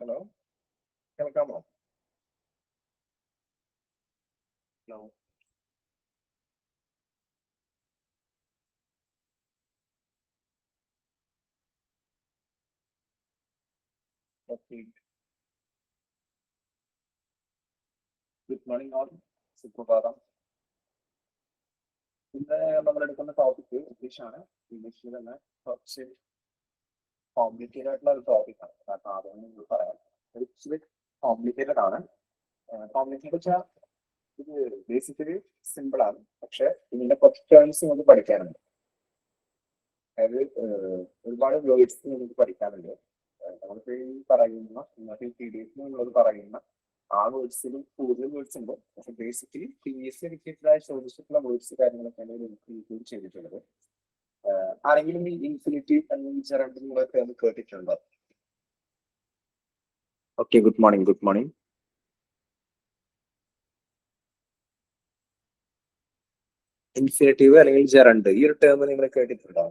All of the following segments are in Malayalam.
ഹലോ, കേൾക്കാമോ? Hello. Okay. Good morning all. സുപ്രഭാതം. ഇന്ന് നമ്മൾ എടുക്കുന്ന ടോപ്പിക് ഇംഗ്ലീഷാണ്. ഇംഗ്ലീഷിൽ തന്നെ കുറച്ച് കോംപ്ലിക്കേറ്റഡ് ആയിട്ടുള്ള ഒരു ടോപ്പിക്കാണ്. കാരണം ആദ്യം നിങ്ങൾ പറയാം, ഒരു ഇച്ചിരി കോംപ്ലിക്കേറ്റഡ് ആണ്. കോംപ്ലിക്കേറ്റഡ് വെച്ചാൽ ഇത് ബേസിക്കലി സിമ്പിൾ ആണ്, പക്ഷെ ഇതിന്റെ കുറച്ച് ടേംസ് നമുക്ക് പഠിക്കാനുണ്ട്. അതായത് ഒരുപാട് വേർഡ്സ് നമുക്ക് പഠിക്കാനുണ്ട്. നമുക്ക് ഈ പറയുന്ന ഇന്നത്തെ ഈ പി ഡി എഫ് എന്നുള്ളത് പറയുന്ന ആ വേർഡ്സിലും കൂടുതൽ വേർഡ്സ് ഉണ്ട്. പക്ഷെ ബേസിക്കലി പി എസ് സി റിലേറ്റഡായി ചോദിച്ചിട്ടുള്ള വേർഡ്സ് കാര്യങ്ങളൊക്കെയാണ് എനിക്ക് ഇൻക്ലൂഡ് ചെയ്തിട്ടുള്ളത്. ആരെങ്കിലും ഈ ഇൻഫിനിറ്റീവ് അല്ലെങ്കിൽ ജെറണ്ടിലൊക്കെ ഒന്ന് കേട്ടിട്ടുണ്ടോ? Okay, good morning. Good morning. Infinitive അല്ലെങ്കിൽ ജെറണ്ട് ഈ ഒരു ടേം നിങ്ങൾ കേട്ടിട്ടുണ്ടോ?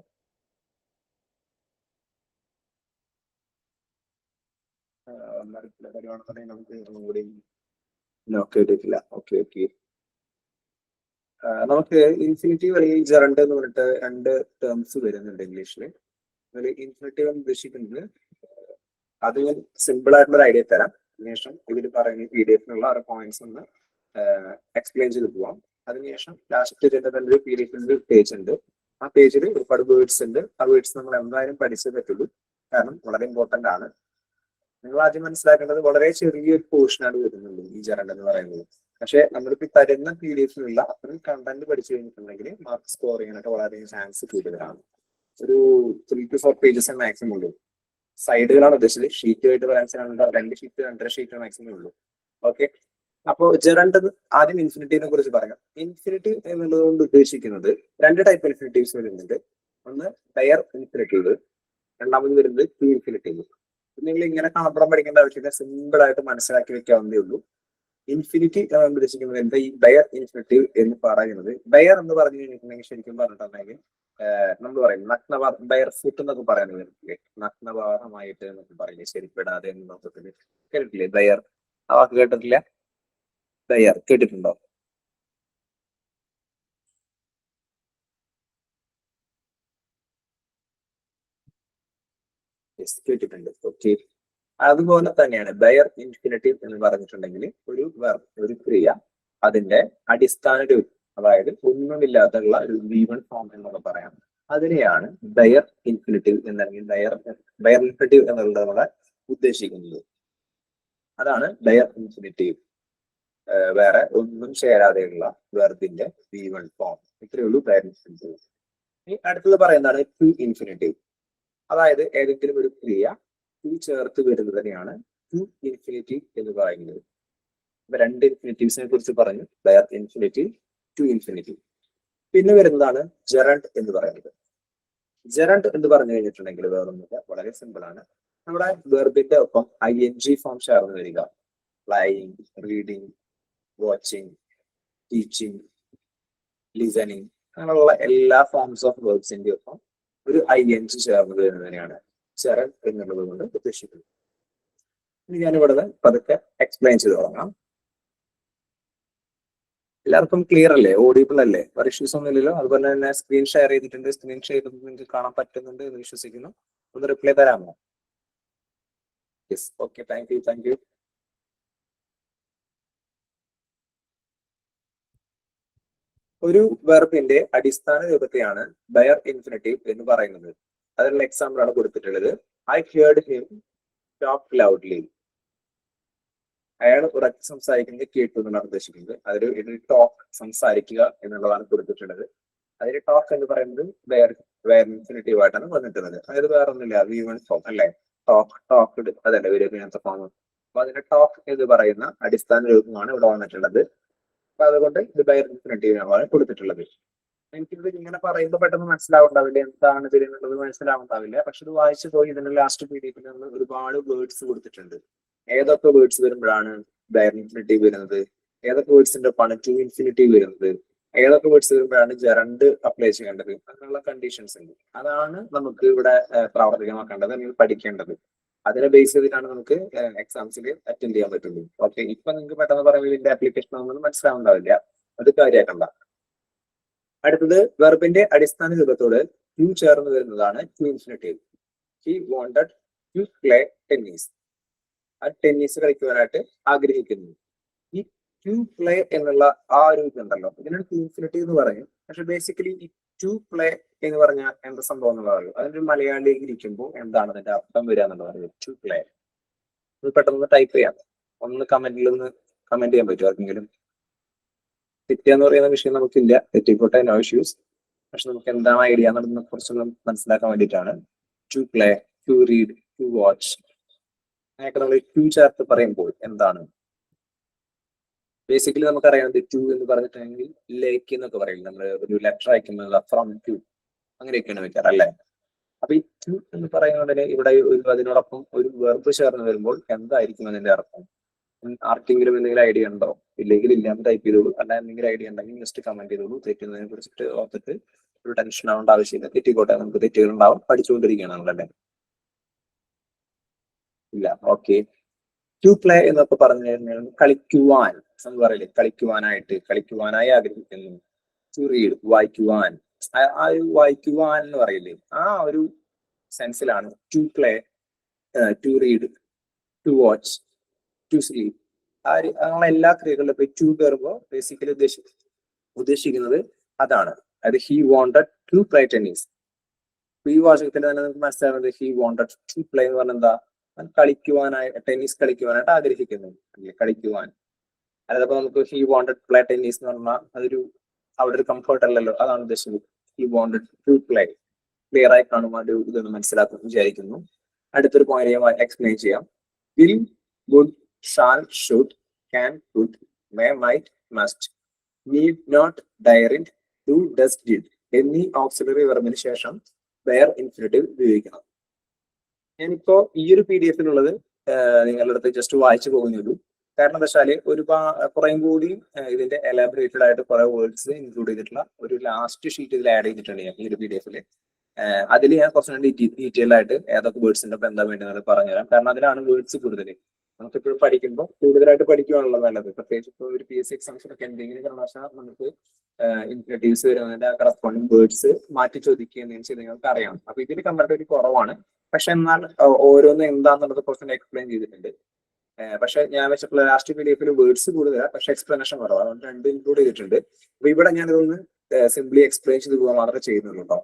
വരുവാണെന്നുണ്ടെങ്കിൽ നമുക്ക് ഒന്നുകൂടി കേട്ടിട്ടില്ല. Okay okay. നമുക്ക് ഇൻഫിനിറ്റീവ് അല്ലെങ്കിൽ ജെറണ്ട് എന്ന് പറഞ്ഞിട്ട് രണ്ട് ടേംസ് വരുന്നുണ്ട് ഇംഗ്ലീഷിൽ. അതിൽ ഇൻഫിനിറ്റീവ് എന്ന് ഉദ്ദേശിക്കുന്നത് അത് ഞാൻ സിമ്പിൾ ആയിട്ടുള്ള ഐഡിയ തരാം. അതിനുശേഷം ഇതിൽ പറയുന്ന പി ഡി എഫിനുള്ള ആ പോയിന്റ്സ് ഒന്ന് എക്സ്പ്ലെയിൻ ചെയ്ത് പോവാം. അതിനുശേഷം ലാസ്റ്റ് ഒരു പി ഡി എഫിന്റെ പേജ് ഉണ്ട്. ആ പേജിൽ ഒരുപാട് വേർഡ്സ് ഉണ്ട്. ആ വേർഡ്സ് നമ്മൾ എന്തായാലും പഠിച്ചേ പറ്റുള്ളൂ, കാരണം വളരെ ഇമ്പോർട്ടന്റ് ആണ്. നിങ്ങൾ ആദ്യം മനസ്സിലാക്കേണ്ടത് വളരെ ചെറിയൊരു പോർഷനാണ് വരുന്നുള്ളൂ ഈ ജെറണ്ട് എന്ന് പറയുന്നത്. പക്ഷെ നമ്മളിപ്പോ തരുന്ന പി ഡി എഫിലുള്ള അത്രയും കണ്ടന്റ് പഠിച്ചു കഴിഞ്ഞിട്ടുണ്ടെങ്കിൽ മാർക്ക് സ്കോർ ചെയ്യാനൊക്കെ വളരെയധികം ചാൻസ് കൂടുതലാണ്. ഒരു 3 to 4 പേജസ് മാക്സിമം ഉള്ളൂ. സൈഡുകളാണ് ഉദ്ദേശിച്ചത്. ഷീറ്റുമായിട്ട് ബാലൻസ് 2 ഷീറ്റ് 2.5 ഷീറ്റ് മാക്സിമം ഉള്ളൂ. ഓക്കെ. അപ്പോൾ ജെറണ്ട് ആദ്യം ഇൻഫിനിറ്റീവിനെ കുറിച്ച് പറയാം. ഇൻഫിനിറ്റീവ് എന്നുള്ളത് കൊണ്ട് ഉദ്ദേശിക്കുന്നത് രണ്ട് ടൈപ്പ് ഇൻഫിനിറ്റീവ്സ് വരുന്നുണ്ട്. ഒന്ന് ബെയർ ഇൻഫിനിറ്റീവ്, രണ്ടാമത് വരുന്നത് ടു ഇൻഫിനിറ്റീവ്. നിങ്ങൾ ഇങ്ങനെ കാണപ്പെടാൻ പഠിക്കേണ്ട ആവശ്യമില്ല, സിമ്പിൾ ആയിട്ട് മനസ്സിലാക്കി വെക്കാവുന്നതേ ഉള്ളൂ. ഇൻഫിനിറ്റി ഉദ്ദേശിക്കുന്നത് എന്താ? ഈ ബെയർ ഇൻഫിനിറ്റീവ് എന്ന് പറയുന്നത്, ബെയർ എന്ന് പറഞ്ഞു കഴിഞ്ഞിട്ടുണ്ടെങ്കിൽ ശരിക്കും പറഞ്ഞിട്ടുണ്ടെങ്കിൽ നമ്മൾ പറയും നഗ്നവാർ, ബെയർ ഫുട്ട് എന്നൊക്കെ പറയുന്നത് നഗ്നവാറമായിട്ട് എന്നൊക്കെ പറയില്ലേ, ശരിപ്പെടാതെ എന്നൊക്കെ കേട്ടിട്ടില്ലേ? ബെയർ ആ വാക്ക് കേട്ടിട്ടില്ല? ബെയർ കേട്ടിട്ടുണ്ടോ? കേട്ടിട്ടുണ്ട്. ഓക്കെ. അതുപോലെ തന്നെയാണ് ബെയർ ഇൻഫിനിറ്റീവ് എന്ന് പറഞ്ഞിട്ടുണ്ടെങ്കിൽ ഒരു ക്രിയ അതിന്റെ അടിസ്ഥാന രൂപം, അതായത് ഒന്നുമില്ലാത്തുള്ള ഒരു V1 ഫോം എന്നൊക്കെ പറയാം. അതിനെയാണ് ബെയർ ഇൻഫിനിറ്റീവ് എന്നല്ലെങ്കിൽ ബെയർ ഇൻഫിനിറ്റീവ് എന്നുള്ളത് നമ്മളെ ഉദ്ദേശിക്കുന്നത്. അതാണ് ബെയർ ഇൻഫിനിറ്റീവ്. വേറെ ഒന്നും ചേരാതെയുള്ള വെർബിന്റെ V1 ഫോം. ഇത്രയേ ഉള്ളൂ ബെയർ ഇൻഫിനിറ്റീവ്. ഇനി അടുത്തത് പറയുന്നതാണ് ടു ഇൻഫിനിറ്റീവ്. അതായത് ഏതെങ്കിലും ഒരു ക്രിയ ടു ചേർത്ത് വരുന്നതിനെയാണ് ടു ഇൻഫിനിറ്റീവ് എന്ന് പറയുന്നത്. അപ്പൊ രണ്ട് ഇൻഫിനിറ്റീവ്സിനെ കുറിച്ച് പറഞ്ഞു, ബെയർ ഇൻഫിനിറ്റീവ്, ടു ഇൻഫിനിറ്റീവ്. പിന്നെ വരുന്നതാണ് ജെറണ്ട് എന്ന് പറയുന്നത്. ജെറണ്ട് എന്ന് പറഞ്ഞു കഴിഞ്ഞിട്ടുണ്ടെങ്കിൽ വേറൊന്നുമില്ല, വളരെ സിമ്പിൾ ആണ്. നമ്മുടെ വെർബിന്റെ ഒപ്പം ING ഫോം ചേർന്ന് വരിക. Flying, reading, watching, teaching, listening, അങ്ങനെയുള്ള എല്ലാ ഫോംസ് ഓഫ് വേർബ്സിന്റെ ഒപ്പം ഒരു ING ചേർന്ന് വരുന്നതിനെയാണ് ജെറണ്ട് എന്നുള്ളത് കൊണ്ട് ഉദ്ദേശിക്കുന്നത്. ഇനി ഞാനിവിടെ പതുക്കെ എക്സ്പ്ലെയിൻ ചെയ്ത് തുടങ്ങാം. എല്ലാവർക്കും ക്ലിയർ അല്ലേ? ഓഡിബിൾ അല്ലേ? വേറെ ഇഷ്യൂസ് ഒന്നും ഇല്ലല്ലോ? അതുപോലെ തന്നെ സ്ക്രീൻ ഷെയർ ചെയ്തിട്ടുണ്ട്. സ്ക്രീൻ ഷെയർ ചെയ്ത് നിങ്ങൾക്ക് കാണാൻ പറ്റുന്നുണ്ട് എന്ന് വിശ്വസിക്കുന്നു. ഒന്ന് റിപ്ലൈ തരാമോ? Yes. Okay, thank U, thank you. ഒരു വെർബിന്റെ അടിസ്ഥാന രൂപത്തെയാണ് ബെയർ ഇൻഫിനിറ്റീവ് എന്ന് പറയുന്നത്. അതിനുള്ള എക്സാമ്പിൾ ആണ് കൊടുത്തിട്ടുള്ളത്. I heard him talk loudly. അയാൾ ഉറക്കെ സംസാരിക്കുന്നത് കേട്ടു എന്നാണ് ഉദ്ദേശിക്കുന്നത്. അതിൽ ടോക്ക്, സംസാരിക്കുക എന്നുള്ളതാണ് കൊടുത്തിട്ടുള്ളത്. അതിൽ ടോക്ക് എന്ന് പറയുന്നത് ബെയർ ഇൻഫിനിറ്റീവ് ആയിട്ടാണ് വന്നിട്ടുള്ളത്. അതായത് വേറെ ഒന്നുമില്ല, V1 ഫോം അല്ലെ, ടോക്ക്ഡ് അതല്ലേ ഒരു ഇങ്ങനത്തെ ഫോം. അപ്പൊ അതിന്റെ ടോക്ക് എന്ന് പറയുന്ന അടിസ്ഥാന രൂപമാണ് ഇവിടെ വന്നിട്ടുള്ളത്. അപ്പൊ അതുകൊണ്ട് ഇത് ബെയർ ഇൻഫിനിറ്റീവിനാണ് കൊടുത്തിട്ടുള്ളത്. എനിക്കിത് ഇങ്ങനെ പറയുമ്പോൾ പെട്ടെന്ന് മനസ്സിലാവുണ്ടാവില്ല എന്താണ് ഇതിനുള്ളത്, മനസ്സിലാവുണ്ടാവില്ല. പക്ഷെ ഇത് വായിച്ചു പോയി ഇതിന്റെ ലാസ്റ്റ് പീരീഡിൽ നിന്ന് ഒരുപാട് വേർഡ്സ് കൊടുത്തിട്ടുണ്ട്. ഏതൊക്കെ വേർഡ്സ് വരുമ്പോഴാണ് ബെയർ ഇൻഫിനിറ്റീവ് വരുന്നത്, ഏതൊക്കെ വേർഡ്സിന്റെ ഒപ്പാണ് ടു ഇൻഫിനിറ്റീവ് വരുന്നത്, ഏതൊക്കെ വേർഡ്സ് വരുമ്പോഴാണ് ജെറണ്ട് അപ്ലൈ ചെയ്യേണ്ടത്, അങ്ങനെയുള്ള കണ്ടീഷൻസ് ഉണ്ട്. അതാണ് നമുക്ക് ഇവിടെ പ്രാവർത്തികമാക്കേണ്ടത് അല്ലെങ്കിൽ പഠിക്കേണ്ടത്. അതിനെ ബേസ് ചെയ്തിട്ടാണ് നമുക്ക് എക്സാംസിൽ അറ്റൻഡ് ചെയ്യാൻ പറ്റുള്ളൂ. ഓക്കെ, ഇപ്പൊ നിങ്ങൾക്ക് പെട്ടെന്ന് പറയുമ്പോൾ ഇതിന്റെ ആപ്ലിക്കേഷൻ ഒന്നും മനസ്സിലാവുണ്ടാവില്ല, അത് കാര്യമാക്കണ്ട. അടുത്തത് വെർബിന്റെ അടിസ്ഥാന രൂപത്തോട് ടു ചേർന്ന് വരുന്നതാണ് to infinitive. He wanted to play tennis. ആ ടെന്നീസ് കളിക്കുവാനായിട്ട് ആഗ്രഹിക്കുന്നു. ഈ ടു പ്ലേ എന്നുള്ള ആ ഒരു ഇതുണ്ടല്ലോ, ഇതിനാണ് ടു ഇൻഫിനിറ്റീവ് എന്ന് പറയും. പക്ഷെ ബേസിക്കലി ഈ ടു പ്ലേ എന്ന് പറഞ്ഞാൽ എന്താ സംഭവം എന്നുള്ളത് അതിന്റെ മലയാളിലേക്ക് ഇരിക്കുമ്പോൾ എന്താണ് അതിന്റെ അർത്ഥം വരിക എന്നുള്ളത്. ടു പ്ലേ പെട്ടെന്ന് ടൈപ്പ് ചെയ്യാം, ഒന്ന് കമന്റിൽ ഒന്ന് കമന്റ് ചെയ്യാൻ പറ്റും ആർക്കെങ്കിലും. തെറ്റിയെന്ന് പറയുന്ന വിഷയം നമുക്കില്ല, തെറ്റിക്കോട്ടെ, നോ ഇഷ്യൂസ്. പക്ഷെ നമുക്ക് എന്താണ് ഐഡിയ എന്നുള്ളതിനെ കുറിച്ചൊന്ന് മനസ്സിലാക്കാൻ വേണ്ടിയിട്ടാണ്. To play, to read, to watch, അങ്ങനെയൊക്കെ നമ്മൾ ടു ചേർത്ത് പറയുമ്പോൾ എന്താണ് ബേസിക്കലി നമുക്കറിയാവുന്നത്. ടു എന്ന് പറഞ്ഞിട്ടുണ്ടെങ്കിൽ ലേക്ക് എന്നൊക്കെ പറയും, നമ്മൾ ഒരു ലെറ്റർ അയക്കുമ്പോൾ ഫ്രം ടു അങ്ങനെയൊക്കെയാണ് വെക്കാറ് അല്ലേ. അപ്പൊ ഈ ടു എന്ന് പറയുന്നതിന് ഇവിടെ അതിനോടൊപ്പം ഒരു വെർബ് ചേർന്ന് വരുമ്പോൾ എന്തായിരിക്കും അതിന്റെ അർത്ഥം? ആർക്കെങ്കിലും എന്തെങ്കിലും ഐഡിയ ഉണ്ടോ? ഇല്ലെങ്കിൽ ഇല്ലാന്ന് ടൈപ്പ് ചെയ്തോളൂ, അല്ല എന്തെങ്കിലും ഐഡിയ ഉണ്ടെങ്കിൽ ജസ്റ്റ് കമന്റ് ചെയ്തോളൂ. തെറ്റുന്നതിനെ കുറിച്ചിട്ട് ഓർത്തിട്ട് ഒരു ടെൻഷൻ ആവേണ്ട ആവശ്യമില്ല. തെറ്റിക്കോട്ടെ, നമുക്ക് തെറ്റുകൾ ഉണ്ടാവും, പഠിച്ചുകൊണ്ടിരിക്കുകയാണ് നമ്മളല്ലേ. ഇല്ല, ഓക്കെ. ടു പ്ലേ എന്നൊക്കെ പറഞ്ഞു കഴിഞ്ഞാൽ കളിക്കുവാൻ എന്ന് പറയില്ലേ, കളിക്കുവാനായിട്ട്, കളിക്കുവാനായി ആഗ്രഹിക്കുന്നു. ടു റീഡ്, വായിക്കുവാൻ, ആ ഒരു വായിക്കുവാൻ എന്ന് പറയില്ലേ, ആ ഒരു സെൻസിലാണ് to play, to read, to watch, to sleep. അങ്ങനെ എല്ലാ ക്രിയകളിലും ഇപ്പൊ ടു കയറുമ്പോൾ ബേസിക്കലി ഉദ്ദേശിക്കുന്നത് അതാണ്. അതായത് he wanted to play tennis. ഈ വാചകത്തിൽ തന്നെ നമുക്ക് മനസ്സിലാവുന്നത് ഹി വാണ്ടഡ് ടു പ്ലേ എന്ന് പറഞ്ഞാൽ എന്താ, കളിക്കുവാനായി, ടെന്നീസ് കളിക്കുവാനായിട്ട് ആഗ്രഹിക്കുന്നു, കളിക്കുവാൻ. അതായത് നമുക്ക് ഹി വാണ്ടഡ് പ്ലേ ടെന്നീസ് എന്ന് പറഞ്ഞാൽ അതൊരു അവിടെ ഒരു കംഫർട്ട് അല്ലല്ലോ, അതാണ് ഉദ്ദേശിച്ചത്. He wanted to play. Clear ആയി കാണുമ്പോൾ ഒരു ഇതൊന്ന് മനസ്സിലാക്കും വിചാരിക്കുന്നു. അടുത്തൊരു പോയിന്റ് ഞാൻ എക്സ്പ്ലെയിൻ ചെയ്യാം. Will, would, shall, should, can, could, may, might, must, need not, daren't, do, does, did എന്നീ ഓക്സിലറി വെർബിന് ശേഷം വെയർ ഇൻഫിനിറ്റീവ് ഉപയോഗിക്കണം. ഞാനിപ്പോ ഈ ഒരു PDF-ലുള്ളത് നിങ്ങളുടെ അടുത്ത് ജസ്റ്റ് വായിച്ചു പോകുന്നുള്ളൂ. കാരണം എന്താ വെച്ചാല് കുറേം കൂടി ഇതിന്റെ എലാബറേറ്റഡ് ആയിട്ട് കുറെ വേർഡ്സ് ഇൻക്ലൂഡ് ചെയ്തിട്ടുള്ള ഒരു ലാസ്റ്റ് ഷീറ്റ് ഇതിൽ ആഡ് ചെയ്തിട്ടുണ്ട് ഞാൻ ഈ ഒരു PDF-ല്. അതിൽ ഞാൻ കുറച്ചും ഡീറ്റെയിൽ ആയിട്ട് ഏതൊക്കെ വേർഡ്സിന്റെ ഇപ്പൊ എന്താ വേണ്ടത് പറഞ്ഞുതരാം. കാരണം അതിലാണ് വേർഡ്സ് കൂടുതൽ. നമുക്കിപ്പോഴും പഠിക്കുമ്പോൾ കൂടുതലായിട്ട് പഠിക്കുകയാണുള്ളത് നല്ലത്. പ്രത്യേകിച്ച് ഇപ്പോൾ ഒരു PSC എക്സാംസിനൊക്കെ എന്തെങ്കിലും കാരണവശാൽ നമുക്ക് ഇൻഫിനിറ്റീവ്സ് വരുന്നതിന്റെ കറസ്പോണ്ടിങ് വേർഡ്സ് മാറ്റി ചോദിക്കുകയും ചെയ്ത് നിങ്ങൾക്ക് അറിയാം. അപ്പൊ ഇതിൽ കമ്പാരിറ്റീവ്ലി കുറവാണ്. പക്ഷെ എന്നാൽ ഓരോന്ന് എന്താന്നുള്ളത് കുറച്ചും എക്സ്പ്ലെയിൻ ചെയ്തിട്ടുണ്ട്. പക്ഷെ ഞാൻ വെച്ചിട്ടുള്ള ലാസ്റ്റ് PDF-ൽ വേർഡ്സ് കൂടുതലാണ്, പക്ഷെ എക്സ്പ്ലനേഷൻ കുറവാണ്. അതുകൊണ്ട് രണ്ട് ഇൻക്ലൂഡ് ചെയ്തിട്ടുണ്ട്. അപ്പൊ ഇവിടെ ഞാൻ ഇതൊന്ന് സിംപ്ലി എക്സ്പ്ലെയിൻ ചെയ്ത് പോകാൻ മാത്രമേ ചെയ്യുന്നുള്ളൂ കേട്ടോ.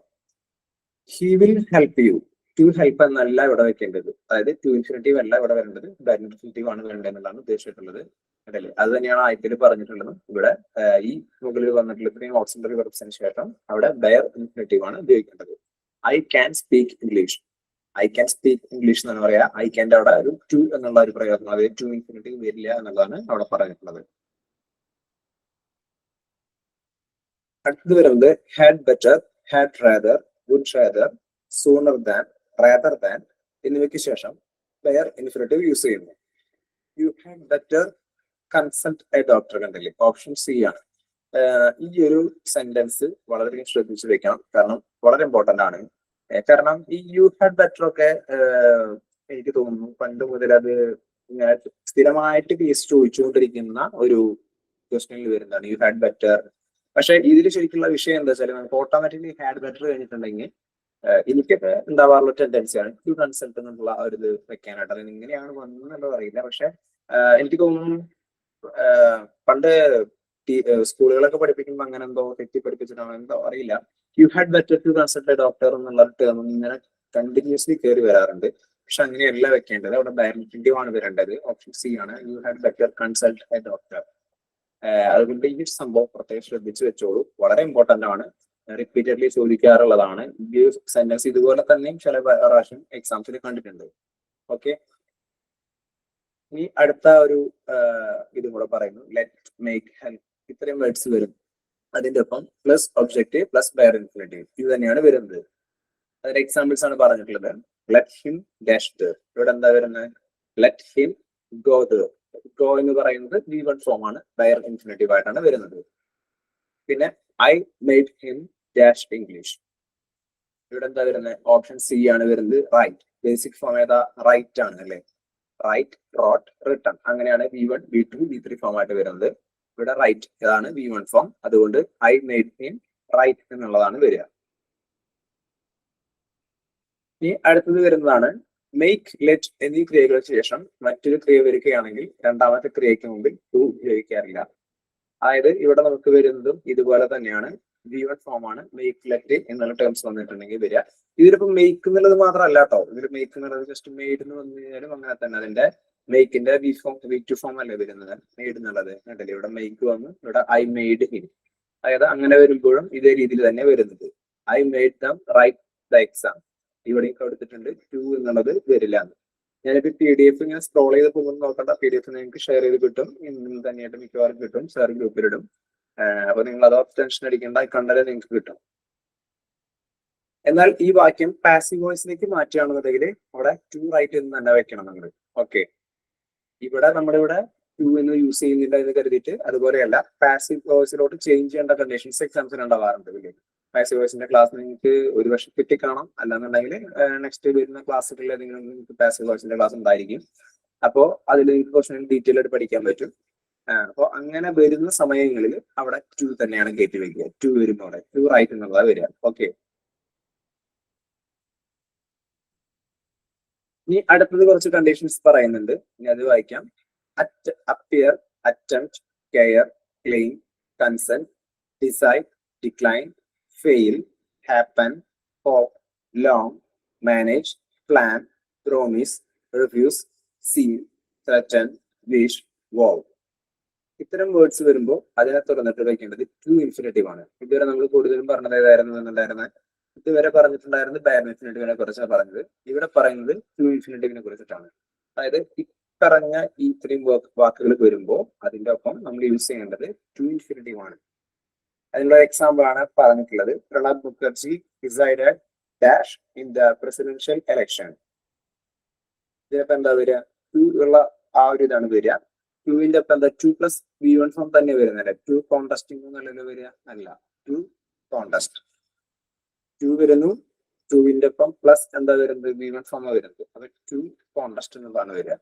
He will help you. To help എന്നല്ല ഇവിടെ വെക്കേണ്ടത്, അതായത് ടു ഇൻഫിനിറ്റീവ് അല്ല ഇവിടെ വരേണ്ടത്, ഡയറക്റ്റ് ഇൻഫിനിറ്റീവ് ആണ് വേണ്ടത് എന്നുള്ളതാണ് ഉദ്ദേശിച്ചിട്ടുള്ളത്. അതല്ലേ, അത് തന്നെയാണ് ആയത്തിൽ പറഞ്ഞിട്ടുള്ളത്. ഇവിടെ ഈ മുകളിൽ വന്നിട്ടുള്ള ഇത്രയും ഓക്സിലറി വെർബ്സിന് ശേഷം അവിടെ ഡയർ ഇൻഫിനിറ്റീവ് ആണ് ഉപയോഗിക്കേണ്ടത്. I can speak English. I can speak English എന്നാണ് പറയാ. ഐ ക്യാൻ്റെ അവിടെ ഒരു ടു എന്നുള്ള ഒരു പ്രയോഗം, അതായത് ടു ഇൻഫിനിറ്റീവ് വരില്ല എന്നുള്ളതാണ് അവിടെ പറഞ്ഞിട്ടുള്ളത്. അടുത്തത് വരുന്നത് had better, had rather, would rather, sooner than, rather than എന്നിവയ്ക്ക് ശേഷം വെയർ ഇൻഫിനിറ്റീവ് യൂസ് ചെയ്യുന്നു. You had better consult a doctor കണ്ടില്ലേ, ഓപ്ഷൻ സി ആണ്. ഈ ഒരു സെന്റൻസ് വളരെയധികം ശ്രദ്ധിച്ചു വെക്കണം, കാരണം വളരെ ഇമ്പോർട്ടന്റ് ആണ്. കാരണം ഈ യു ഹാഡ് ബെറ്റർ ഒക്കെ എനിക്ക് തോന്നുന്നു പണ്ട് മുതൽ അത് ഇങ്ങനെ സ്ഥിരമായിട്ട് കേസ് ചോദിച്ചുകൊണ്ടിരിക്കുന്ന ഒരു ക്വസ്റ്റനിൽ വരുന്നതാണ് യു ഹാഡ് ബെറ്റർ. പക്ഷെ ഇതിൽ ശരിക്കുള്ള വിഷയം എന്താ വെച്ചാൽ നമുക്ക് ഓട്ടോമാറ്റിക്കലി ഹാഡ് ബെറ്റർ കഴിഞ്ഞിട്ടുണ്ടെങ്കിൽ എനിക്കൊക്കെ ഉണ്ടാവാറുള്ള ടെൻഡൻസിയാണ് ടു കൺസൾട്ട് എന്നുള്ള ഒരു ഇത് വെക്കാനായിട്ട്. അതിന് ഇങ്ങനെയാണ് വന്നതെന്നുള്ളത് അറിയില്ല. പക്ഷെ എനിക്ക് തോന്നുന്നു പണ്ട് സ്കൂളുകളൊക്കെ പഠിപ്പിക്കുമ്പോൾ അങ്ങനെ എന്തോ തെറ്റി പഠിപ്പിച്ചിട്ടാണോ എന്തോ അറിയില്ല, you had better to consult a doctor എന്നുള്ള ടേം ഇങ്ങനെ കണ്ടിന്യൂസ്ലി കയറി വരാറുണ്ട്. പക്ഷെ അങ്ങനെയല്ല വെക്കേണ്ടത്, അവിടെ ഡയറക്റ്റീവ് ആണ് വരേണ്ടത്. ഓപ്ഷൻ സി ആണ്, you had better consult a doctor. അതുകൊണ്ട് ഈ സംഭവം പ്രത്യേകം ശ്രദ്ധിച്ചു വെച്ചോളൂ, വളരെ ഇമ്പോർട്ടന്റ് ആണ്, റിപ്പീറ്റഡ്ലി ചോദിക്കാറുള്ളതാണ്. ഈ സെന്റൻസ് ഇതുപോലെ തന്നെയും ചില പ്രാവശ്യം എക്സാംസിൽ കണ്ടിട്ടുണ്ട്. ഓക്കെ, ഇനി അടുത്ത ഒരു ഇതും കൂടെ പറയുന്നു, ലെറ്റ്, മേക്ക്, ഹെൽപ്പ്. ഇത്രയും വേർഡ്സ് വരും. അതിന്റെ ഒപ്പം plus objective plus bare infinitive ഇത് തന്നെയാണ് വരുന്നത്. അതിന്റെ എക്സാമ്പിൾസ് ആണ് പറഞ്ഞിട്ടുള്ളത്. Let him dash there. ഇവിടെ എന്താ വരുന്നത്? Let him go there. Go എന്ന് പറയുന്നത് V1 ഫോം ആണ്, വെയർ ഇൻഫിനിറ്റീവ് ആയിട്ടാണ് വരുന്നത്. പിന്നെ I made him dash English. ഇവിടെ എന്താ വരുന്നത്? ഓപ്ഷൻ സി ആണ് വരുന്നത്, റൈറ്റ്. ബേസിക് ഫോം ഏതാ? റൈറ്റ് ആണ് അല്ലെ. റൈറ്റ്, റോട്ട്, റിട്ടൺ, അങ്ങനെയാണ് V1, V2, V3 ഫോം ആയിട്ട് വരുന്നത്. ഇവിടെ റൈറ്റ് ഇതാണ് V1 ഫോം, അതുകൊണ്ട് ഐ മെയ്ഡ് ഹിം റൈറ്റ് എന്നുള്ളതാണ് വരിക. ഇനി അടുത്തത് വരുന്നതാണ് മേക്ക്, ലെറ്റ് എന്നീ ക്രിയകൾക്ക് ശേഷം മറ്റൊരു ക്രിയ വരികയാണെങ്കിൽ രണ്ടാമത്തെ ക്രിയയ്ക്ക് മുമ്പിൽ ടു ഉപയോഗിക്കാറില്ല. അതായത് ഇവിടെ നമുക്ക് വരുന്നതും ഇതുപോലെ തന്നെയാണ്. V1 ഫോം ആണ് മേക്ക്, ലെറ്റ് എന്നുള്ള ടേംസ് വന്നിട്ടുണ്ടെങ്കിൽ വരിക. ഇതിലിപ്പോ മേക്ക് എന്നുള്ളത് മാത്രമല്ല കേട്ടോ. ഇതിൽ മേക്ക് എന്നുള്ളത് ജസ്റ്റ് മെയ്ഡ് എന്ന് വന്നു കഴിഞ്ഞാലും അങ്ങനെ തന്നെ അതിന്റെ മേക്കിന്റെ V2 ഫോം അല്ലേ വരുന്നത്, മെയ്ഡ് എന്നുള്ളത്. കണ്ടില്ലേ, ഇവിടെ മേക്ക് വന്നു, ഇവിടെ ഐ മെയ്ഡ് ഹിം. അതായത് അങ്ങനെ വരുമ്പോഴും ഇതേ രീതിയിൽ തന്നെ വരുന്നത്. I made dum write the exam. ഇവിടെയും കൊടുത്തിട്ടുണ്ട്, ടു എന്നുള്ളത് വരില്ല. ഞാനിപ്പോ PDF ഇങ്ങനെ സ്ക്രോൾ ചെയ്ത് പോകുമ്പോൾ നോക്കണ്ട, PDF നിങ്ങൾക്ക് ഷെയർ ചെയ്ത് കിട്ടും, ഇന്നും തന്നെയായിട്ട് മിക്കവാറും കിട്ടും, ഷെയർ ഗ്രൂപ്പിലിടും. അപ്പൊ നിങ്ങൾ അത് ടെൻഷൻ അടിക്കേണ്ട, കണ്ടാലേ നിങ്ങൾക്ക് കിട്ടും. എന്നാൽ ഈ വാക്യം പാസീവ് വോയിസിലേക്ക് മാറ്റുകയാണെന്നുണ്ടെങ്കിൽ അവിടെ ടു റൈറ്റ് എന്ന് തന്നെ വെക്കണം നിങ്ങൾ. ഓക്കെ, ഇവിടെ നമ്മുടെ ഇവിടെ ടു എന്ന് യൂസ് ചെയ്യുന്നില്ല എന്ന് കരുതിയിട്ട് അതുപോലെയല്ല, പാസീവ് വോയിസിലോട്ട് ചേഞ്ച് ചെയ്യേണ്ട കണ്ടീഷൻസ് എക്സാംസിന് ഉണ്ടാവാറുണ്ട്. ഇല്ലേ, പാസീവ് വോയിസിന്റെ ക്ലാസ് നിങ്ങൾക്ക് ഒരു വർഷം കിട്ടി കാണാം, അല്ലാന്നുണ്ടെങ്കിൽ നെക്സ്റ്റ് വരുന്ന ക്ലാസ്സുകളിൽ നിങ്ങൾക്ക് പാസീവ് വോയിസിന്റെ ക്ലാസ് ഉണ്ടായിരിക്കും. അപ്പോൾ അതിൽ കുറച്ച് ഡീറ്റെയിൽ ആയിട്ട് പഠിക്കാൻ പറ്റും. അപ്പോൾ അങ്ങനെ വരുന്ന സമയങ്ങളിൽ അവിടെ ടു തന്നെയാണ് കയറ്റി വെക്കുക. ടു വരുമ്പോൾ അവിടെ ടു റൈറ്റ് എന്നുള്ളതാണ് വരിക. ഓക്കെ, ഇനി അടുത്തത് കുറച്ച് കണ്ടീഷൻസ് പറയുന്നുണ്ട്, ഇനി അത് വായിക്കാം. Appear, attempt, care, claim, consent, decide, decline, fail, happen, hope, long, manage, plan, promise, refuse, seek, threaten, wish, vow. ഇത്തരം വേർഡ്സ് വരുമ്പോൾ അതിനെ തുറന്നിട്ട് വയ്ക്കേണ്ടത് ടു ഇൻഫിനിറ്റീവ് ആണ്. ഇതുവരെ നമ്മൾ കൂടുതലും പറഞ്ഞത് ഏതായിരുന്നു എന്നുണ്ടായിരുന്നത്, ഇതുവരെ പറഞ്ഞിട്ടുണ്ടായിരുന്നത് ബയർ ഇൻഫിനിറ്റീവിനെ കുറിച്ചാണ് പറഞ്ഞത്. ഇവിടെ പറയുന്നത് ടു ഇൻഫിനിറ്റീവിനെ കുറിച്ചിട്ടാണ്. അതായത് പറഞ്ഞ ഈ ഇത്രയും വാക്കുകൾ വരുമ്പോൾ അതിന്റെ ഒപ്പം നമ്മൾ യൂസ് ചെയ്യേണ്ടത് ടു ഇൻഫിനിറ്റീവ് ആണ്. അതിനുള്ള എക്സാമ്പിൾ ആണ് പറഞ്ഞിട്ടുള്ളത്. Pranab Mukherjee decided dash in the presidential election. ഇതിനൊപ്പം എന്താ വരിക? ടു ഉള്ള ആ ഒരു ഇതാണ് വരിക. ടുവിന്റെ ഒപ്പം എന്താ? ടു പ്ലസ് V1 ഫോം തന്നെ വരുന്നല്ലേ. ടു കോണ്ടസ്റ്റിംഗ് എന്നല്ലല്ലോ വരിക, അല്ല, ടു കോണ്ടസ്റ്റ്. ടു വരുന്നു, ടുവിന്റെ ഒപ്പം പ്ലസ് എന്താ വരുന്നത്? V1 ഫോം വരുന്നത്. അപ്പൊ ടു കോണ്ടസ്റ്റ് എന്നുള്ളതാണ് വരിക.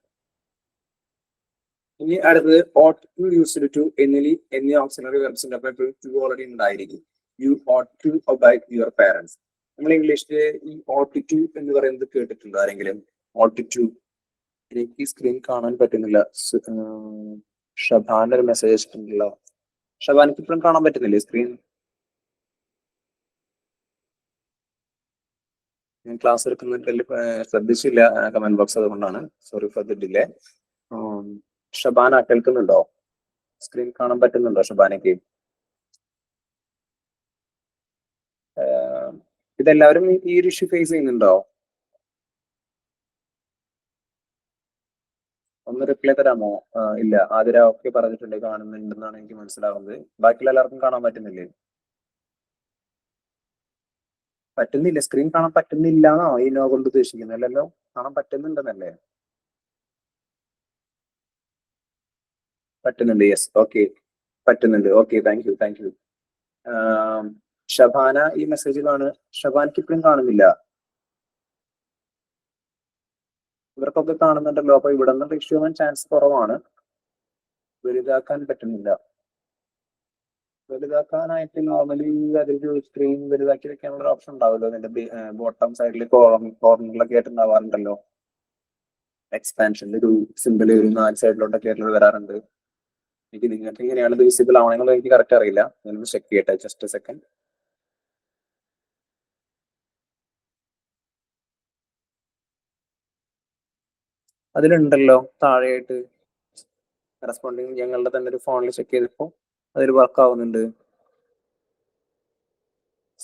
ഇനി അടുത്തത് ought to, used to എന്നീ ഓക്സിലറി വെർബ്സിന്റെ ഒപ്പം ടു ഓൾറെഡി ഉണ്ടായിരിക്കും. You ought to obey your parents. നമ്മൾ ഇംഗ്ലീഷിൽ ഈ ought to എന്ന് പറയുന്നത് കേട്ടിട്ടുണ്ടോ ആരെങ്കിലും? ought to. എനിക്ക് സ്ക്രീൻ കാണാൻ പറ്റുന്നില്ല. ഷബാന്റെ ഒരു മെസ്സേജ് ഉണ്ടല്ലോ. ഷബാനിക്ക് ഇപ്പോഴും കാണാൻ പറ്റുന്നില്ലേ സ്ക്രീൻ? ഞാൻ ക്ലാസ് എടുക്കുന്നതിൽ ശ്രദ്ധിച്ചില്ല കമന്റ് ബോക്സ്, അതുകൊണ്ടാണ്. Sorry for the delay. Shabana കേൾക്കുന്നുണ്ടോ? സ്ക്രീൻ കാണാൻ പറ്റുന്നുണ്ടോ ഷബാനയ്ക്ക്? ഇതെല്ലാവരും ഈ ഒരു ഇഷ്യൂ ഫേസ് ചെയ്യുന്നുണ്ടോ? ഒന്ന് റിപ്ലൈ തരാമോ? ഇല്ല, ആതിര ഒക്കെ പറഞ്ഞിട്ടുണ്ട് കാണുന്നുണ്ടെന്നാണ് എനിക്ക് മനസ്സിലാവുന്നത്. ബാക്കിയുള്ള എല്ലാവർക്കും കാണാൻ പറ്റുന്നില്ലേ? പറ്റുന്നില്ല, സ്ക്രീൻ കാണാൻ പറ്റുന്നില്ല എന്നോ ഈ നോ കൊണ്ട് ഉദ്ദേശിക്കുന്നത്? അല്ലല്ലോ, കാണാൻ പറ്റുന്നുണ്ടെന്നല്ലേ? പറ്റുന്നുണ്ട്, യെസ്, ഓക്കെ, പറ്റുന്നുണ്ട്. Okay, thank you. ഷബാന ഈ മെസ്സേജിലാണ്. ഷബാനക്ക് ഇപ്പോഴും കാണുന്നില്ല. ഇവർക്കൊക്കെ കാണുന്നുണ്ടല്ലോ. അപ്പൊ ഇവിടെ നിന്ന് ഇഷ്യൂ ആവാൻ ചാൻസ് കുറവാണ്. വലുതാക്കാൻ പറ്റുന്നില്ല. വലുതാക്കാനായിട്ട് നോർമലി അതൊരു സ്ക്രീൻ വലുതാക്കി വെക്കാനുള്ള ഒരു ഓപ്ഷൻ ഉണ്ടാവുമല്ലോ. അതിന്റെ ബോട്ടം സൈഡിൽ കോർണറിലൊക്കെ ആയിട്ട് ഉണ്ടാവാറുണ്ടല്ലോ. എക്സ്പാൻഷനിൽ ഒരു സിമ്പിൾ ഒരു 4 സൈഡിലോട്ടൊക്കെ ആയിട്ട് വരാറുണ്ട്. എനിക്ക് നിങ്ങൾക്ക് എങ്ങനെയാണ് ഇത് വിസിബിൾ ആവണമെന്നുള്ളത് എനിക്ക് കറക്റ്റ് അറിയില്ല. ഞാനൊന്ന് ചെക്ക് ചെയ്യട്ടെ, ജസ്റ്റ് സെക്കൻഡ്. അതിലുണ്ടല്ലോ താഴെയായിട്ട് കറസ്പോണ്ടിങ്. ഞങ്ങളുടെ തന്നെ ഒരു ഫോണിൽ ചെക്ക് ചെയ്തപ്പോൾ അതിൽ വർക്ക് ആവുന്നുണ്ട്.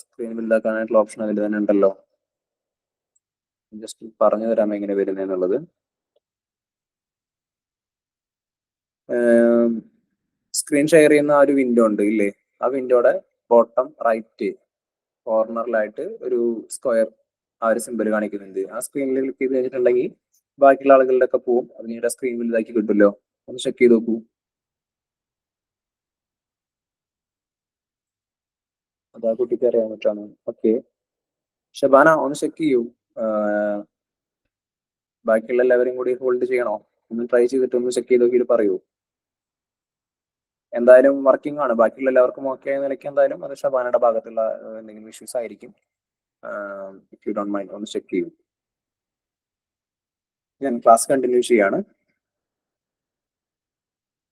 സ്ക്രീൻ വലുതാക്കാനായിട്ടുള്ള ഓപ്ഷൻ അതിൽ തന്നെ ഉണ്ടല്ലോ. ജസ്റ്റ് പറഞ്ഞു തരാം എങ്ങനെ വരുന്നതെന്നുള്ളത്. സ്ക്രീൻ ഷെയർ ചെയ്യുന്ന ആ ഒരു വിൻഡോ ഉണ്ട് ഇല്ലേ, ആ വിൻഡോയുടെ ബോട്ടം റൈറ്റ് കോർണറിലായിട്ട് ഒരു സ്ക്വയർ ആ ഒരു സിമ്പിൾ കാണിക്കുന്നുണ്ട്. ആ സ്ക്രീനിൽ ക്ലിക്ക് ചെയ്ത് കഴിഞ്ഞിട്ടുണ്ടെങ്കിൽ ബാക്കിയുള്ള ആളുകളുടെ ഒക്കെ പോവും. അത് നിങ്ങളുടെ സ്ക്രീൻ വലുതാക്കി കിട്ടുമല്ലോ. ഒന്ന് ചെക്ക് ചെയ്ത് നോക്കൂ. അതാ കുട്ടിക്ക് അറിയാൻ പറ്റാണ്. ഓക്കെ, ഷബാന ഒന്ന് ചെക്ക് ചെയ്യൂ. ബാക്കിയുള്ള എല്ലാവരും കൂടി ഹോൾഡ് ചെയ്യണോ? ഒന്ന് ട്രൈ ചെയ്തിട്ട് ഒന്ന് ചെക്ക് ചെയ്ത് നോക്കിയിട്ട് പറയൂ. എന്തായാലും വർക്കിംഗ് ആണ്. ബാക്കിയുള്ള എല്ലാവർക്കും ഓക്കെ ആയ നിലയ്ക്ക് എന്തായാലും അത് ഷബാനയുടെ ഭാഗത്തുള്ള എന്തെങ്കിലും ഇഷ്യൂസ് ആയിരിക്കും. ഇഫ് യു ഡോണ്ട് മൈൻഡ് ഒന്ന് ചെക്ക് ചെയ്യൂ. ഞാൻ ക്ലാസ് കണ്ടിന്യൂ ചെയ്യാണ്.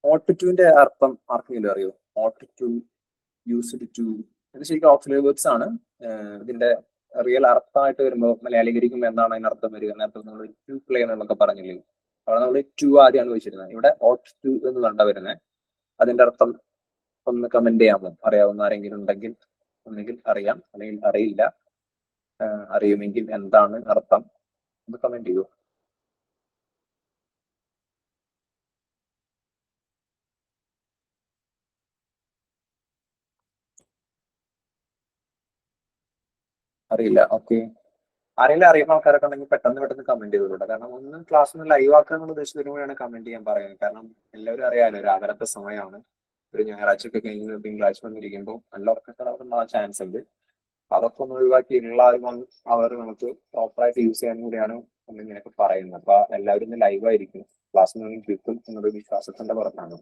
ought to-ന്റെ അർത്ഥം ആർക്കെങ്കിലും അറിയോ? ought to, used to, ഇത് ശരിക്കും ഓക്സിലറി വേർബ്സ് ആണ്. ഇതിന്റെ റിയൽ അർത്ഥമായിട്ട് വരുമ്പോൾ മലയാളീകരിക്കുമ്പോൾ എന്താണ് അതിന് അർത്ഥം വരിക? നേരത്തെ നമ്മൾ ടു പ്ലേ എന്നുള്ളതൊക്കെ പറഞ്ഞില്ലേ, അവിടെ നമ്മൾ ടു ആദ്യമാണ് വെച്ചിരുന്നത്. ഇവിടെ ought to എന്ന് കണ്ട വരുന്നത്. അതിന്റെ അർത്ഥം ഒന്ന് കമന്റ് ചെയ്യാമോ? അറിയാവുന്ന ആരെങ്കിലും ഉണ്ടെങ്കിൽ ഒന്നുകിൽ അറിയാം, അല്ലെങ്കിൽ അറിയില്ല. അറിയുമെങ്കിൽ എന്താണ് അർത്ഥം ഒന്ന് കമന്റ് ചെയ്യൂ. അറിയില്ല. ഓക്കെ, ആരെങ്കിലും അറിയുന്ന ആൾക്കാരൊക്കെ ഉണ്ടെങ്കിൽ പെട്ടെന്ന് കമന്റ് ചെയ്തോളൂ. കാരണം ഒന്ന് ക്ലാസ് ഒന്ന് ലൈവ് ആക്കുക എന്നുള്ള ഉദ്ദേശം വരുമ്പോഴാണ് കമന്റ് ചെയ്യാൻ പറയുന്നത്. കാരണം എല്ലാവരും അറിയാലോ രാവിലത്തെ സമയമാണ്. ഒരു ഞായറാഴ്ചയൊക്കെ കഴിഞ്ഞ് തിങ്കളാഴ്ച വന്നിരിക്കുമ്പോൾ നല്ല ഉറക്കത്തിലാവാൻ ചാൻസ് ഉണ്ട്. അതൊക്കെ ഒന്ന് ഒഴിവാക്കി ഉള്ള അവർ നമുക്ക് പ്രോപ്പറായിട്ട് യൂസ് ചെയ്യാൻ കൂടിയാണ് ഇങ്ങനെയൊക്കെ പറയുന്നത്. അപ്പൊ എല്ലാവരും ഇന്ന് ലൈവ് ആയിരിക്കും, ക്ലാസ്സിൽ നിന്നും കിട്ടും എന്നൊരു വിശ്വാസത്തിന്റെ പുറത്താണ്.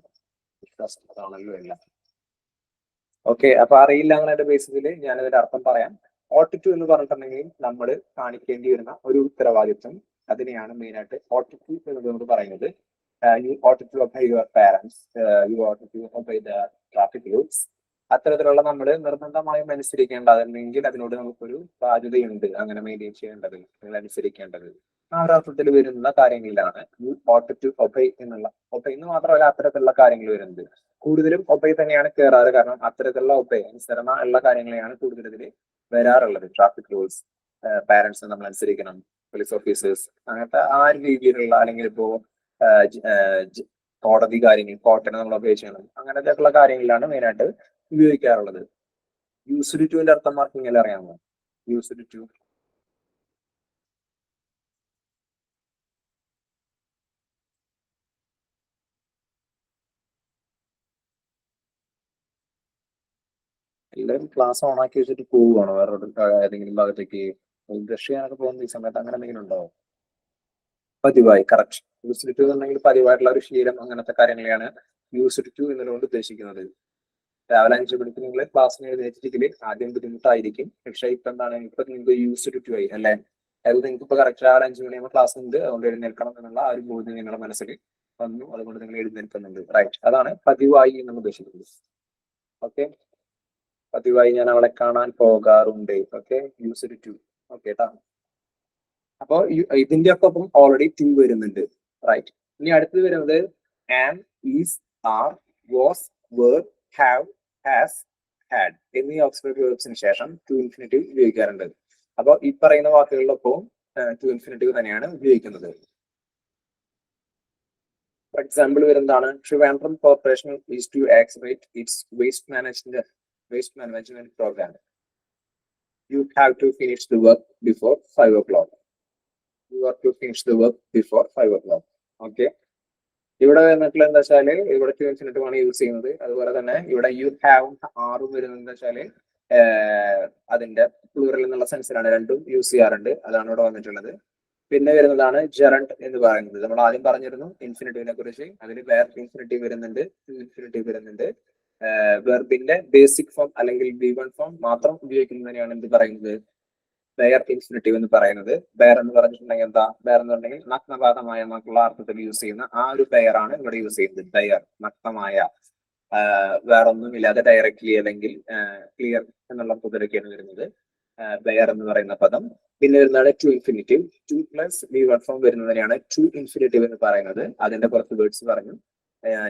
വിശ്വാസമാണല്ലോ എല്ലാം. ഓക്കെ, അപ്പൊ അറിയില്ല അങ്ങനെ ബേസിസിൽ ഞാനതിന്റെ അർത്ഥം പറയാം. ought to എന്ന് പറഞ്ഞിട്ടുണ്ടെങ്കിൽ നമ്മൾ കാണിക്കേണ്ടി വരുന്ന ഒരു ഉത്തരവാദിത്വം, അതിനെയാണ് മെയിൻ ആയിട്ട് ought to എന്നതുകൊണ്ട് പറയുന്നത്. You ought to obey your parents, you ought to obey the traffic rules. അത്തരത്തിലുള്ള നമ്മൾ നിർബന്ധമായും അനുസരിക്കേണ്ട, അല്ലെങ്കിൽ അതിനോട് നമുക്കൊരു ബാധ്യതയുണ്ട് അങ്ങനെ മെയിൻറ്റെയിൻ ചെയ്യേണ്ടത്, നിങ്ങൾ അനുസരിക്കേണ്ടത്. ആ ഒരു അർത്ഥത്തിൽ വരുന്ന കാര്യങ്ങളിലാണ് you ought to obey എന്നുള്ള. obey എന്ന് മാത്രമല്ല അത്തരത്തിലുള്ള കാര്യങ്ങൾ വരുന്നത്. കൂടുതലും obey തന്നെയാണ് കയറാറ്. കാരണം അത്തരത്തിലുള്ള obey അനുസരണ ഉള്ള കാര്യങ്ങളെയാണ് കൂടുതൽ ഇതിൽ വരാറുള്ളത്. ട്രാഫിക് റൂൾസ്, പാരന്റ്സ് നമ്മൾ അനുസരിക്കണം, പോലീസ് ഓഫീസേഴ്സ്, അങ്ങനത്തെ ആ ഒരു രീതിയിലുള്ള, അല്ലെങ്കിൽ ഇപ്പോ കോടതി കാര്യങ്ങൾ, കോർട്ടിനെ നമ്മൾ ഒബേ ചെയ്യണം, അങ്ങനത്തെയൊക്കെയുള്ള കാര്യങ്ങളിലാണ് മെയിനായിട്ട് ഉപയോഗിക്കാറുള്ളത്. യൂസ്ഡ് ടുവിന്റെ അർത്ഥം ആർക്കെങ്കിലും അറിയാമോ? യൂസ്ഡ് ടു എല്ലാവരും ക്ലാസ് ഓൺ ആക്കി വെച്ചിട്ട് പോവുകയാണോ വേറെ ഏതെങ്കിലും ഭാഗത്തേക്ക്? ബ്രഷ് ചെയ്യാനൊക്കെ പോകുന്ന ഈ സമയത്ത് അങ്ങനെ എന്തെങ്കിലും ഉണ്ടാവും? പതിവായി, കറക്റ്റ്. യൂസ്ഡ് ടു എന്നുണ്ടെങ്കിൽ പതിവായിട്ടുള്ള ഒരു ശീലം, അങ്ങനത്തെ കാര്യങ്ങളെയാണ് യൂസ്ഡ് ടു എന്നതുകൊണ്ട് ഉദ്ദേശിക്കുന്നത്. രാവിലെ 5 മണിക്ക് നിങ്ങൾ ക്ലാസ്സിന് എഴുന്നേറ്റിട്ടില്ലെങ്കിൽ ആദ്യം ബുദ്ധിമുട്ടായിരിക്കും. പക്ഷെ ഇപ്പൊ എന്താണ്, ഇപ്പൊ നിങ്ങൾക്ക് യൂസ്ഡ് ടു ആയി അല്ലെ? അതായത് നിങ്ങൾക്ക് ഇപ്പൊ കറക്റ്റ് രാവിലെ 5 മണിയാകുമ്പോൾ ക്ലാസ് ഉണ്ട്, അതുകൊണ്ട് എഴുന്നേൽക്കണം എന്നുള്ള ആ ഒരു ബോധ്യം നിങ്ങളുടെ മനസ്സിൽ വന്നു, അതുകൊണ്ട് നിങ്ങൾ എഴുന്നേൽക്കുന്നുണ്ട്. റൈറ്റ്, അതാണ് പതിവായി എന്ന് ഉദ്ദേശിക്കുന്നത്. ഓക്കെ, പതിവായി ഞാൻ അവളെ കാണാൻ പോകാറുണ്ട്. Okay, used to. ഓക്കെ ട്ടാ. അപ്പൊ ഇതിന്റെ ഒക്കെ ഒപ്പം ഓൾറെഡി ടു വരുന്നുണ്ട്. റൈറ്റ്, ഇനി അടുത്തത് വരുന്നത് am, is, are, was, were, have, has, had എന്നീ ഓക്സിലറി വേർബ്സിന് ശേഷം ടു ഇൻഫിനിറ്റീവ് ഉപയോഗിക്കാറുണ്ട്. അപ്പോൾ ഈ പറയുന്ന വാക്കുകളിലൊപ്പം ടു ഇൻഫിനിറ്റീവ് തന്നെയാണ് ഉപയോഗിക്കുന്നത്. ഫോർ എക്സാമ്പിൾ വരുന്നതാണ് Trivandrum corporation is to accelerate its waste management program. You have to finish the work before 5 o'clock. You have to finish the work before 5 o'clock. Okay. ഇവിടെ വന്നിട്ടുള്ള എന്താ വെച്ചാല് ഇവിടെ ടു ഇൻഫിനിറ്റീവ് ആണ് യൂസ് ചെയ്യുന്നത്. അതുപോലെ തന്നെ ഇവിടെ യു ഹാവ്, ആറും വരുന്നത് എന്താ വെച്ചാല് അതിന്റെ പ്ലൂറൽ എന്നുള്ള സെൻസിലാണ്, രണ്ടും യൂസ് ചെയ്യാറുണ്ട്. അതാണ് ഇവിടെ വന്നിട്ടുള്ളത്. പിന്നെ വരുന്നതാണ് ജെറണ്ട് എന്ന് പറയുന്നത്. നമ്മൾ ആദ്യം പറഞ്ഞിരുന്നു ഇൻഫിനിറ്റീവിനെ കുറിച്ച്. അതിൽ വേർ ഇൻഫിനിറ്റീവ് വരുന്നുണ്ട്, ടു ഇൻഫിനിറ്റീവ് വരുന്നുണ്ട്. വെർബിന്റെ ബേസിക് ഫോം അല്ലെങ്കിൽ B1 ഫോം മാത്രം ഉപയോഗിക്കുന്നതിനെയാണ് എന്ത് പറയുന്നത്? ബെയർ ഇൻഫിനിറ്റീവ് എന്ന് പറയുന്നത്. ബെയർ എന്ന് പറഞ്ഞിട്ടുണ്ടെങ്കിൽ എന്താ? ബെയർ എന്ന് പറഞ്ഞിട്ടുണ്ടെങ്കിൽ നഗ്നപാതമായ എന്നുള്ള അർത്ഥത്തിൽ യൂസ് ചെയ്യുന്ന ആ ഒരു ബെയർ ആണ് ഇവിടെ യൂസ് ചെയ്യുന്നത്. ബെയർ, നഗ്നമായ, വേറൊന്നുമില്ലാതെ ഡയറക്ട്ലി അല്ലെങ്കിൽ ക്ലിയർ എന്നുള്ള അർത്ഥത്തിലൊക്കെയാണ് വരുന്നത് ബെയർ എന്ന് പറയുന്ന പദം. പിന്നെ വരുന്നതാണ് to infinitive. To plus B1 form വരുന്നതിനെയാണ് ടു ഇൻഫിനിറ്റീവ് എന്ന് പറയുന്നത്. അതിന്റെ കുറച്ച് വേർഡ്സ് പറഞ്ഞു.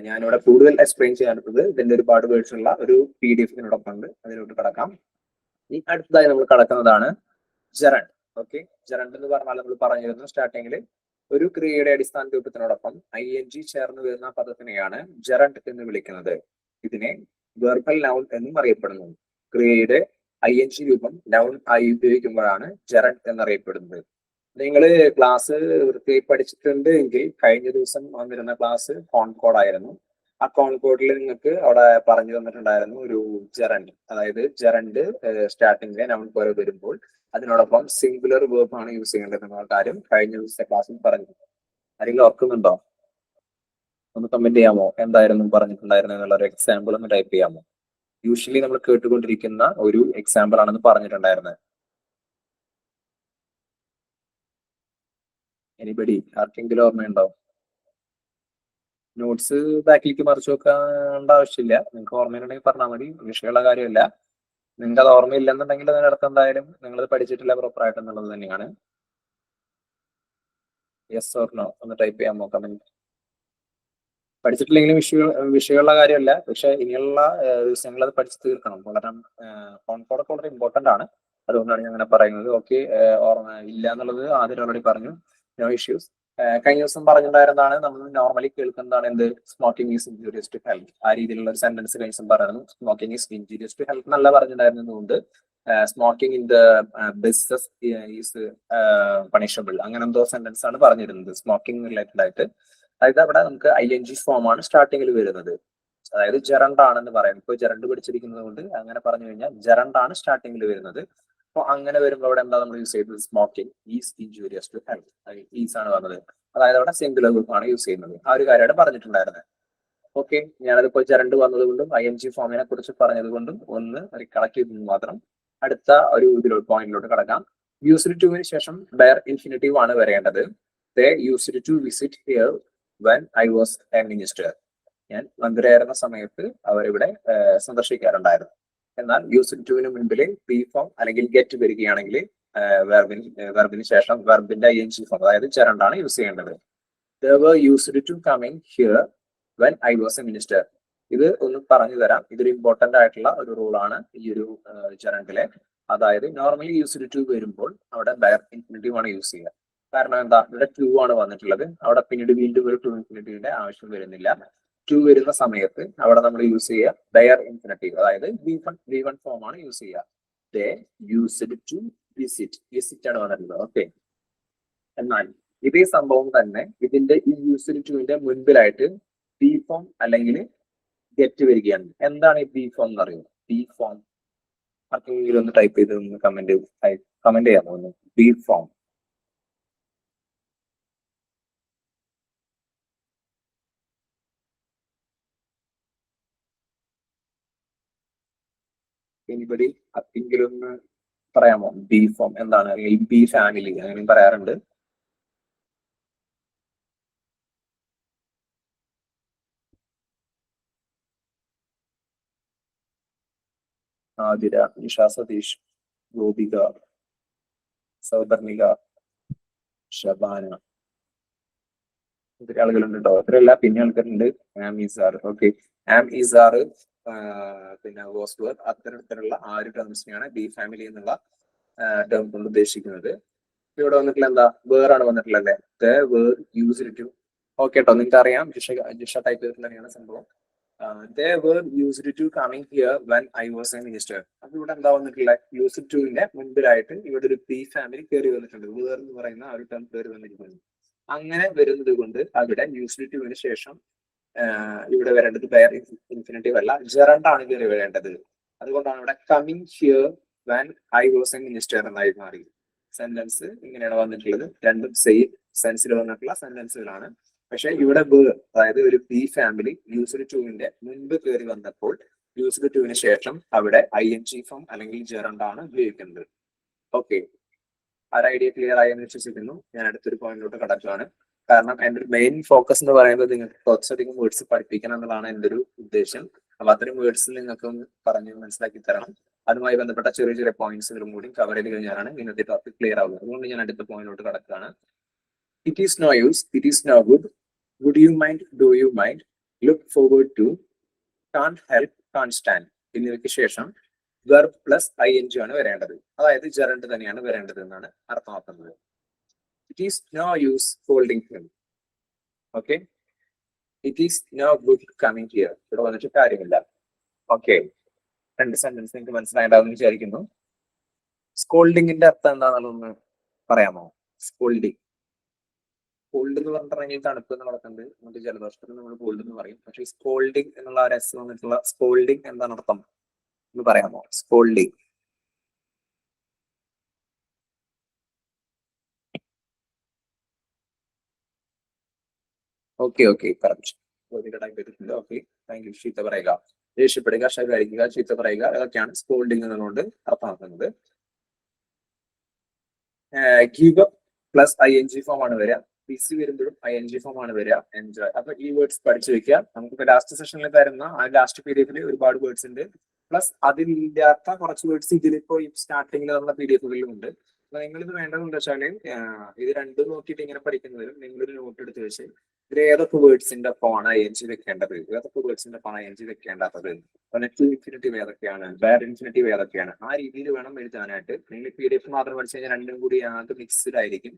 ഞാനിവിടെ കൂടുതൽ എക്സ്പ്ലെയിൻ ചെയ്യാനുള്ളത് ഇതിന്റെ ഒരുപാട് വേർഡ്സ് ഉള്ള ഒരു PDF ഇതിനോടൊപ്പം ഉണ്ട്, അതിലോട്ട് കടക്കാം. ഈ അടുത്തതായി നമ്മൾ കടക്കുന്നതാണ് ജെറണ്ട്. ഓക്കെ, ജെറണ്ട് എന്ന് പറഞ്ഞാൽ നമ്മൾ പറഞ്ഞിരുന്നു സ്റ്റാർട്ടിങ്ങിൽ ഒരു ക്രിയയുടെ അടിസ്ഥാന രൂപത്തിനോടൊപ്പം ING ചേർന്ന് വരുന്ന പദത്തിനെയാണ് ജെറണ്ട് എന്ന് വിളിക്കുന്നത്. ഇതിനെ വെർബൽ നൗൺ എന്നും അറിയപ്പെടുന്നു. ക്രിയയുടെ ING രൂപം നൗൺ ആയി ഉപയോഗിക്കുമ്പോഴാണ് ജെറണ്ട് എന്നറിയപ്പെടുന്നത്. നിങ്ങൾ ക്ലാസ് വൃത്തിയായി പഠിച്ചിട്ടുണ്ട് എങ്കിൽ കഴിഞ്ഞ ദിവസം വന്നിരുന്ന ക്ലാസ് കോൺകോഡ് ആയിരുന്നു. ആ കോൺകോഡിൽ നിങ്ങൾക്ക് അവിടെ പറഞ്ഞു തന്നിട്ടുണ്ടായിരുന്നു ഒരു ജെറണ്ട്, അതായത് ജെറണ്ട് സ്റ്റാർട്ടിങ്ങിലെ നൗൺ പോലെ വരുമ്പോൾ അതിനോടൊപ്പം സിംഗുലർ വേർബ് ആണ് യൂസ് ചെയ്യേണ്ടത് എന്നുള്ള കാര്യം കഴിഞ്ഞ ദിവസത്തെ ക്ലാസ്സിൽ പറഞ്ഞു. ആരെങ്കിലും ഓർക്കുന്നുണ്ടോ? ഒന്ന് കമന്റ് ചെയ്യാമോ? എന്തായിരുന്നു പറഞ്ഞിട്ടുണ്ടായിരുന്നു എന്നുള്ള ഒരു എക്സാമ്പിൾ ഒന്ന് ടൈപ്പ് ചെയ്യാമോ? യൂഷ്വലി നമ്മൾ കേട്ടുകൊണ്ടിരിക്കുന്ന ഒരു എക്സാമ്പിൾ ആണെന്ന് പറഞ്ഞിട്ടുണ്ടായിരുന്നത്. എനിബഡി ആർക്കെങ്കിലും ഓർമ്മയുണ്ടോ? നോട്ട്സ് ബാക്കിലേക്ക് മറിച്ച് വെക്കേണ്ട ആവശ്യമില്ല. നിങ്ങൾക്ക് ഓർമ്മയുണ്ടെങ്കിൽ പറഞ്ഞാൽ മതി. വിഷയമുള്ള കാര്യമില്ല. നിങ്ങൾക്ക് അത് ഓർമ്മയില്ലെന്നുണ്ടെങ്കിൽ അതിനർത്ഥം എന്തായാലും നിങ്ങൾ പഠിച്ചിട്ടില്ല പ്രോപ്പർ ആയിട്ട് എന്നുള്ളത് തന്നെയാണ്. യെസ് ഓർ നോ ഒന്ന് ടൈപ്പ് ചെയ്യാമോ കമന്റ്? പഠിച്ചിട്ടില്ലെങ്കിലും വിഷയമുള്ള കാര്യമല്ല, പക്ഷെ ഇനിയുള്ള ദിവസങ്ങൾ അത് പഠിച്ചു തീർക്കണം. വളരെ കോൺഫോർട്ട് വളരെ ഇമ്പോർട്ടന്റ് ആണ്. അതുകൊണ്ടാണ് ഞാൻ അങ്ങനെ പറയുന്നത്. ഓക്കെ, ഓർമ്മ ഇല്ല എന്നുള്ളത് ആദ്യം ഓൾറെഡി പറഞ്ഞു. No issues. കഴിഞ്ഞ ദിവസം പറഞ്ഞിട്ടുണ്ടായിരുന്നതാണ് നമ്മൾ നോർമലി കേൾക്കുന്നതാണ് എന്ത്, smoking is injurious to health. ആ രീതിയിലുള്ള ഒരു സെന്റൻസ് കഴിഞ്ഞ ദിവസം പറയുന്നു. Smoking is injurious to health എന്നല്ല പറഞ്ഞിട്ടുണ്ടായിരുന്നതുകൊണ്ട് smoking in the business is punishable, അങ്ങനെ എന്തോ സെന്റൻസ് ആണ് പറഞ്ഞിരുന്നത് സ്മോക്കിംഗ് റിലേറ്റഡ് ആയിട്ട്. അതായത് അവിടെ നമുക്ക് ING ഫോം ആണ് സ്റ്റാർട്ടിങ്ങിൽ വരുന്നത്. അതായത് ജെറണ്ട് ആണെന്ന് പറയാം. ഇപ്പൊ ജെറണ്ട് പഠിച്ചിരിക്കുന്നത് കൊണ്ട് അങ്ങനെ പറഞ്ഞു കഴിഞ്ഞാൽ ജെറണ്ട് ആണ് സ്റ്റാർട്ടിങ്ങിൽ വരുന്നത്. അപ്പൊ അങ്ങനെ വരുമ്പോൾ അവിടെ എന്താ നമ്മൾ യൂസ് ചെയ്തത്? Smoking is injurious to health. Is ആണ് പറഞ്ഞത്. അതായത് അവിടെ സിംഗുലർ ഗ്രൂപ്പ് ആണ് യൂസ് ചെയ്യുന്നത്. ആ ഒരു കാര്യമാണ് പറഞ്ഞിട്ടുണ്ടായിരുന്നത്. ഓക്കെ, ഞാനതിപ്പോ ജെറണ്ട് വന്നത് കൊണ്ടും ING ഫോമിനെ കുറിച്ച് പറഞ്ഞത് കൊണ്ടും ഒന്ന് കളക്ട് ചെയ്തത് മാത്രം. അടുത്ത ഒരു പോയിന്റിലോട്ട് കടക്കാം. യൂസ്ഡ് ടുവിന് ശേഷം ബെയർ ഇൻഫിനിറ്റീവ് ആണ് വരേണ്ടത്. They used to visit here when I was a minister. ഞാൻ മന്ത്രിയായിരുന്ന സമയത്ത് അവരിവിടെ സന്ദർശിക്കാറുണ്ടായിരുന്നു. എന്നാൽ യൂസ്ഡ് ടുവിന് മുൻപിൽ ബി ഫോം അല്ലെങ്കിൽ ഗെറ്റ് വരികയാണെങ്കിൽ വെർബിന് ശേഷം വെർബിന്റെ ING ഫോം അതായത് ജെറണ്ടാണ് യൂസ് ചെയ്യേണ്ടത്. They were used to coming here when I was a minister. ഇത് ഒന്ന് പറഞ്ഞു തരാം. ഇതൊരു ഇമ്പോർട്ടന്റ് ആയിട്ടുള്ള ഒരു റൂളാണ് ഈ ഒരു ജെറണ്ടിലെ. അതായത് നോർമലി യൂസ്ഡ് ടു വരുമ്പോൾ അവിടെ ബെയർ ഇൻഫിനിറ്റീവ് ആണ് യൂസ് ചെയ്യുക. കാരണം എന്താ, ഇവിടെ ടു ആണ് വന്നിട്ടുള്ളത്. അവിടെ പിന്നീട് വീണ്ടും ഒരു ടു ഇൻഫിനിറ്റീവിന്റെ ആവശ്യം വരുന്നില്ല. ടു വരുന്ന സമയത്ത് അവിടെ നമ്മൾ യൂസ് ചെയ്യുക ബെയർ ഇൻഫിനിറ്റീവ്, അതായത് V1 ഫോം ആണ് യൂസ് ചെയ്യുക. They used to visit ആണ് വന്നിട്ടുള്ളത്. ഓക്കെ, എന്നാൽ ഇതേ സംഭവം തന്നെ ഇതിന്റെ ഈ യൂസ്ഡ് ടുവിന്റെ മുൻപിലായിട്ട് ബി ഫോം അല്ലെങ്കിൽ ഗെറ്റ് വരികയാണ്. എന്താണ് ഈ ബി ഫോം എന്ന് പറയുന്നത്? ബി ഫോം ആർക്കെങ്കിലും ഒന്ന് ടൈപ്പ് ചെയ്ത് ഒന്ന് കമന്റ് ചെയ്യാമോ? ഒന്ന് ബി ഫോം. എനിബഡി ആർക്കെങ്കിലും ഒന്ന് പറയാമോ ബി ഫോം എന്താണ്? അല്ലെങ്കിൽ ബി ഫാമിലി അങ്ങനെയും പറയാറുണ്ട്. ആതിര, നിഷ സതീഷ്, ഗോപിക, സൗപർണിക, ഷബാന, ഒത്തിരി ആളുകളുണ്ടോ? അത്രയല്ല, പിന്നെ ആൾക്കാരുണ്ട്. ആം ഇസാർ. ഓക്കെ, ആം ഇസാർ, പിന്നെ വോസ്വർ, അത്തരത്തിലുള്ള ആ ഒരു ടേംസിനെയാണ് ബി ഫാമിലി എന്നുള്ള ടേം കൊണ്ട് ഉദ്ദേശിക്കുന്നത്. ഇവിടെ വന്നിട്ടുള്ള എന്താ, വേറാണ് വന്നിട്ടുള്ളത്. Used to. ഓക്കെ കേട്ടോ, നിങ്ങൾക്ക് അറിയാം ജിഷ ടൈപ്പ് ചെയ്തിട്ടുള്ള തന്നെയാണ് സംഭവം. They were used to coming here when I was a minister. അപ്പൊ ഇവിടെ എന്താ വന്നിട്ടുള്ളത്? യൂസ്ഡ് ടുവിന്റെ മുൻപിലായിട്ട് ഇവിടെ ഒരു ബി ഫാമിലി കയറി വന്നിട്ടുണ്ട്. വേർ എന്ന് പറയുന്ന ആ ഒരു ടേം കയറി വന്നിരിക്കുന്നു. അങ്ങനെ വരുന്നത് കൊണ്ട് അവിടെ യൂസ്ഡ് ടുവിന് ശേഷം ഇവിടെ വരേണ്ടത് ബെയർ ഇൻഫിനിറ്റീവ് അല്ല, ജെറണ്ട് ആണ് കയറി വരേണ്ടത്. അതുകൊണ്ടാണ് ഇവിടെ coming here when I was A minister എന്നായി മാറി. സെന്റൻസ് ഇങ്ങനെയാണ് വന്നിട്ടുള്ളത്. രണ്ടും സെയിം സെൻസിൽ വന്നിട്ടുള്ള സെന്റൻസുകളാണ്. പക്ഷെ ഇവിടെ അതായത് ഒരു ബി ഫാമിലി യൂസ്ഡ് ടുവിന്റെ മുൻപ് കയറി വന്നപ്പോൾ യൂസ്ഡ് ടുവിന് ശേഷം അവിടെ ING ഫോം അല്ലെങ്കിൽ ജെറണ്ട് ആണ് ഉപയോഗിക്കുന്നത്. ഓക്കെ, ആ ഐഡിയ ക്ലിയർ ആയി എന്ന് വിശ്വസിക്കുന്നു. ഞാൻ അടുത്തൊരു പോയിന്റിലോട്ട് കടക്കുകയാണ്. കാരണം എൻ്റെ ഒരു മെയിൻ ഫോക്കസ് എന്ന് പറയുന്നത് നിങ്ങൾക്ക് കുറച്ചധികം വേർഡ്സ് പഠിപ്പിക്കണം എന്നുള്ളതാണ് എൻ്റെ ഒരു ഉദ്ദേശം. അപ്പൊ അത്തരം വേർഡ്സ് നിങ്ങൾക്ക് പറഞ്ഞ് മനസ്സിലാക്കി തരണം. അതുമായി ബന്ധപ്പെട്ട ചെറിയ ചെറിയ പോയിന്റ്സുകളും കൂടി കവർ ചെയ്ത് കഴിഞ്ഞാലാണ് ഇന്നത്തെ ടോപ്പിക് ക്ലിയർ ആവുന്നത്. അതുകൊണ്ട് ഞാൻ അടുത്ത പോയിന്റിലോട്ട് കടക്കുകയാണ്. It is no use, it is no good, would you mind, do you mind, look forward to, can't help, can't stand എന്നിവയ്ക്ക് ശേഷം വെർബ് പ്ലസ് ING ആണ് വരേണ്ടത്. അതായത് ജെറണ്ട് തന്നെയാണ് വരേണ്ടത് എന്നാണ് അർത്ഥമാക്കുന്നത്. It is no use holding him. Okay, it is no good coming here. ഇവിടെ വന്നിട്ട് കാര്യമില്ല. ഓക്കെ, രണ്ട് സെന്റൻസ് നിങ്ങൾക്ക് മനസ്സിലായിട്ടുണ്ടാവുമെന്ന് വിചാരിക്കുന്നു. സ്കോൾഡിങ്ങിന്റെ അർത്ഥം എന്താണെന്നുള്ളതൊന്ന് പറയാമോ? സ്കോൾഡിങ്, കോൾഡ് എന്ന് പറഞ്ഞിട്ടുണ്ടെങ്കിൽ തണുപ്പ് എന്ന് നടക്കുന്നത് നമുക്ക് ജലദോഷത്തിന് നമ്മൾ കോൾഡ് എന്ന് പറയും. പക്ഷെ സ്കോൾഡിങ് എന്നുള്ള ഒരു എസ് വന്നിട്ടുള്ള സ്കോൾഡിങ് എന്താണ് അർത്ഥം എന്ന് പറയാമോ? Scolding. Okay okay correct. Type ചെയ്തിട്ടുണ്ട്. Okay, thank you. ചീത്ത പറയുക, ദേഷ്യപ്പെടുക, ശകാരിക്കുക, ചീത്ത പറയുക, അതൊക്കെയാണ് സ്കോൾഡിംഗ് എന്നുകൊണ്ട് അർത്ഥമാക്കുന്നത്. Give up plus ING form ആണ് വരിക. PC വരുമ്പോഴും ING ഫോം ആണ് വരിക. എൻജോയ്. അപ്പൊ ഈ വേർഡ്സ് പഠിച്ചു വെക്കുക. നമുക്കിപ്പോ ലാസ്റ്റ് സെഷനിൽ തരുന്ന ആ ലാസ്റ്റ് പീഡിഎഫിൽ ഒരുപാട് വേർഡ്സ് ഉണ്ട്. പ്ലസ് അതിലില്ലാത്ത കുറച്ച് വേർഡ്സ് ഇതിലിപ്പോ ഈ സ്റ്റാർട്ടിങ്ങിൽ തന്ന PDF-കളിലും ഉണ്ട്. അപ്പൊ നിങ്ങൾ ഇത് വേണ്ടതെന്ന് വെച്ചാല് ഇത് രണ്ടും നോക്കിയിട്ട് ഇങ്ങനെ പഠിക്കുന്നതിലും നിങ്ങളൊരു നോട്ട് എടുത്ത് വെച്ച് ഇതിൽ ഏതൊക്കെ വേർഡ്സിന്റെ ഒപ്പമാണ് ING വെക്കേണ്ടത്, ഏതൊക്കെ വേർഡ്സിന്റെ ഒപ്പമാണ് ING വെക്കേണ്ടാത്തത്, നെറ്റ് ഇൻഫിനിറ്റീവ് ഏതൊക്കെയാണ്, ബാഡ് ഇൻഫിനിറ്റീവ് ഏതൊക്കെയാണ്, ആ രീതിയിൽ വേണം എഴുതാനായിട്ട്. നിങ്ങൾ PDF മാത്രം പഠിച്ചു കഴിഞ്ഞാൽ രണ്ടും കൂടി അത് മിക്സ്ഡ് ആയിരിക്കും.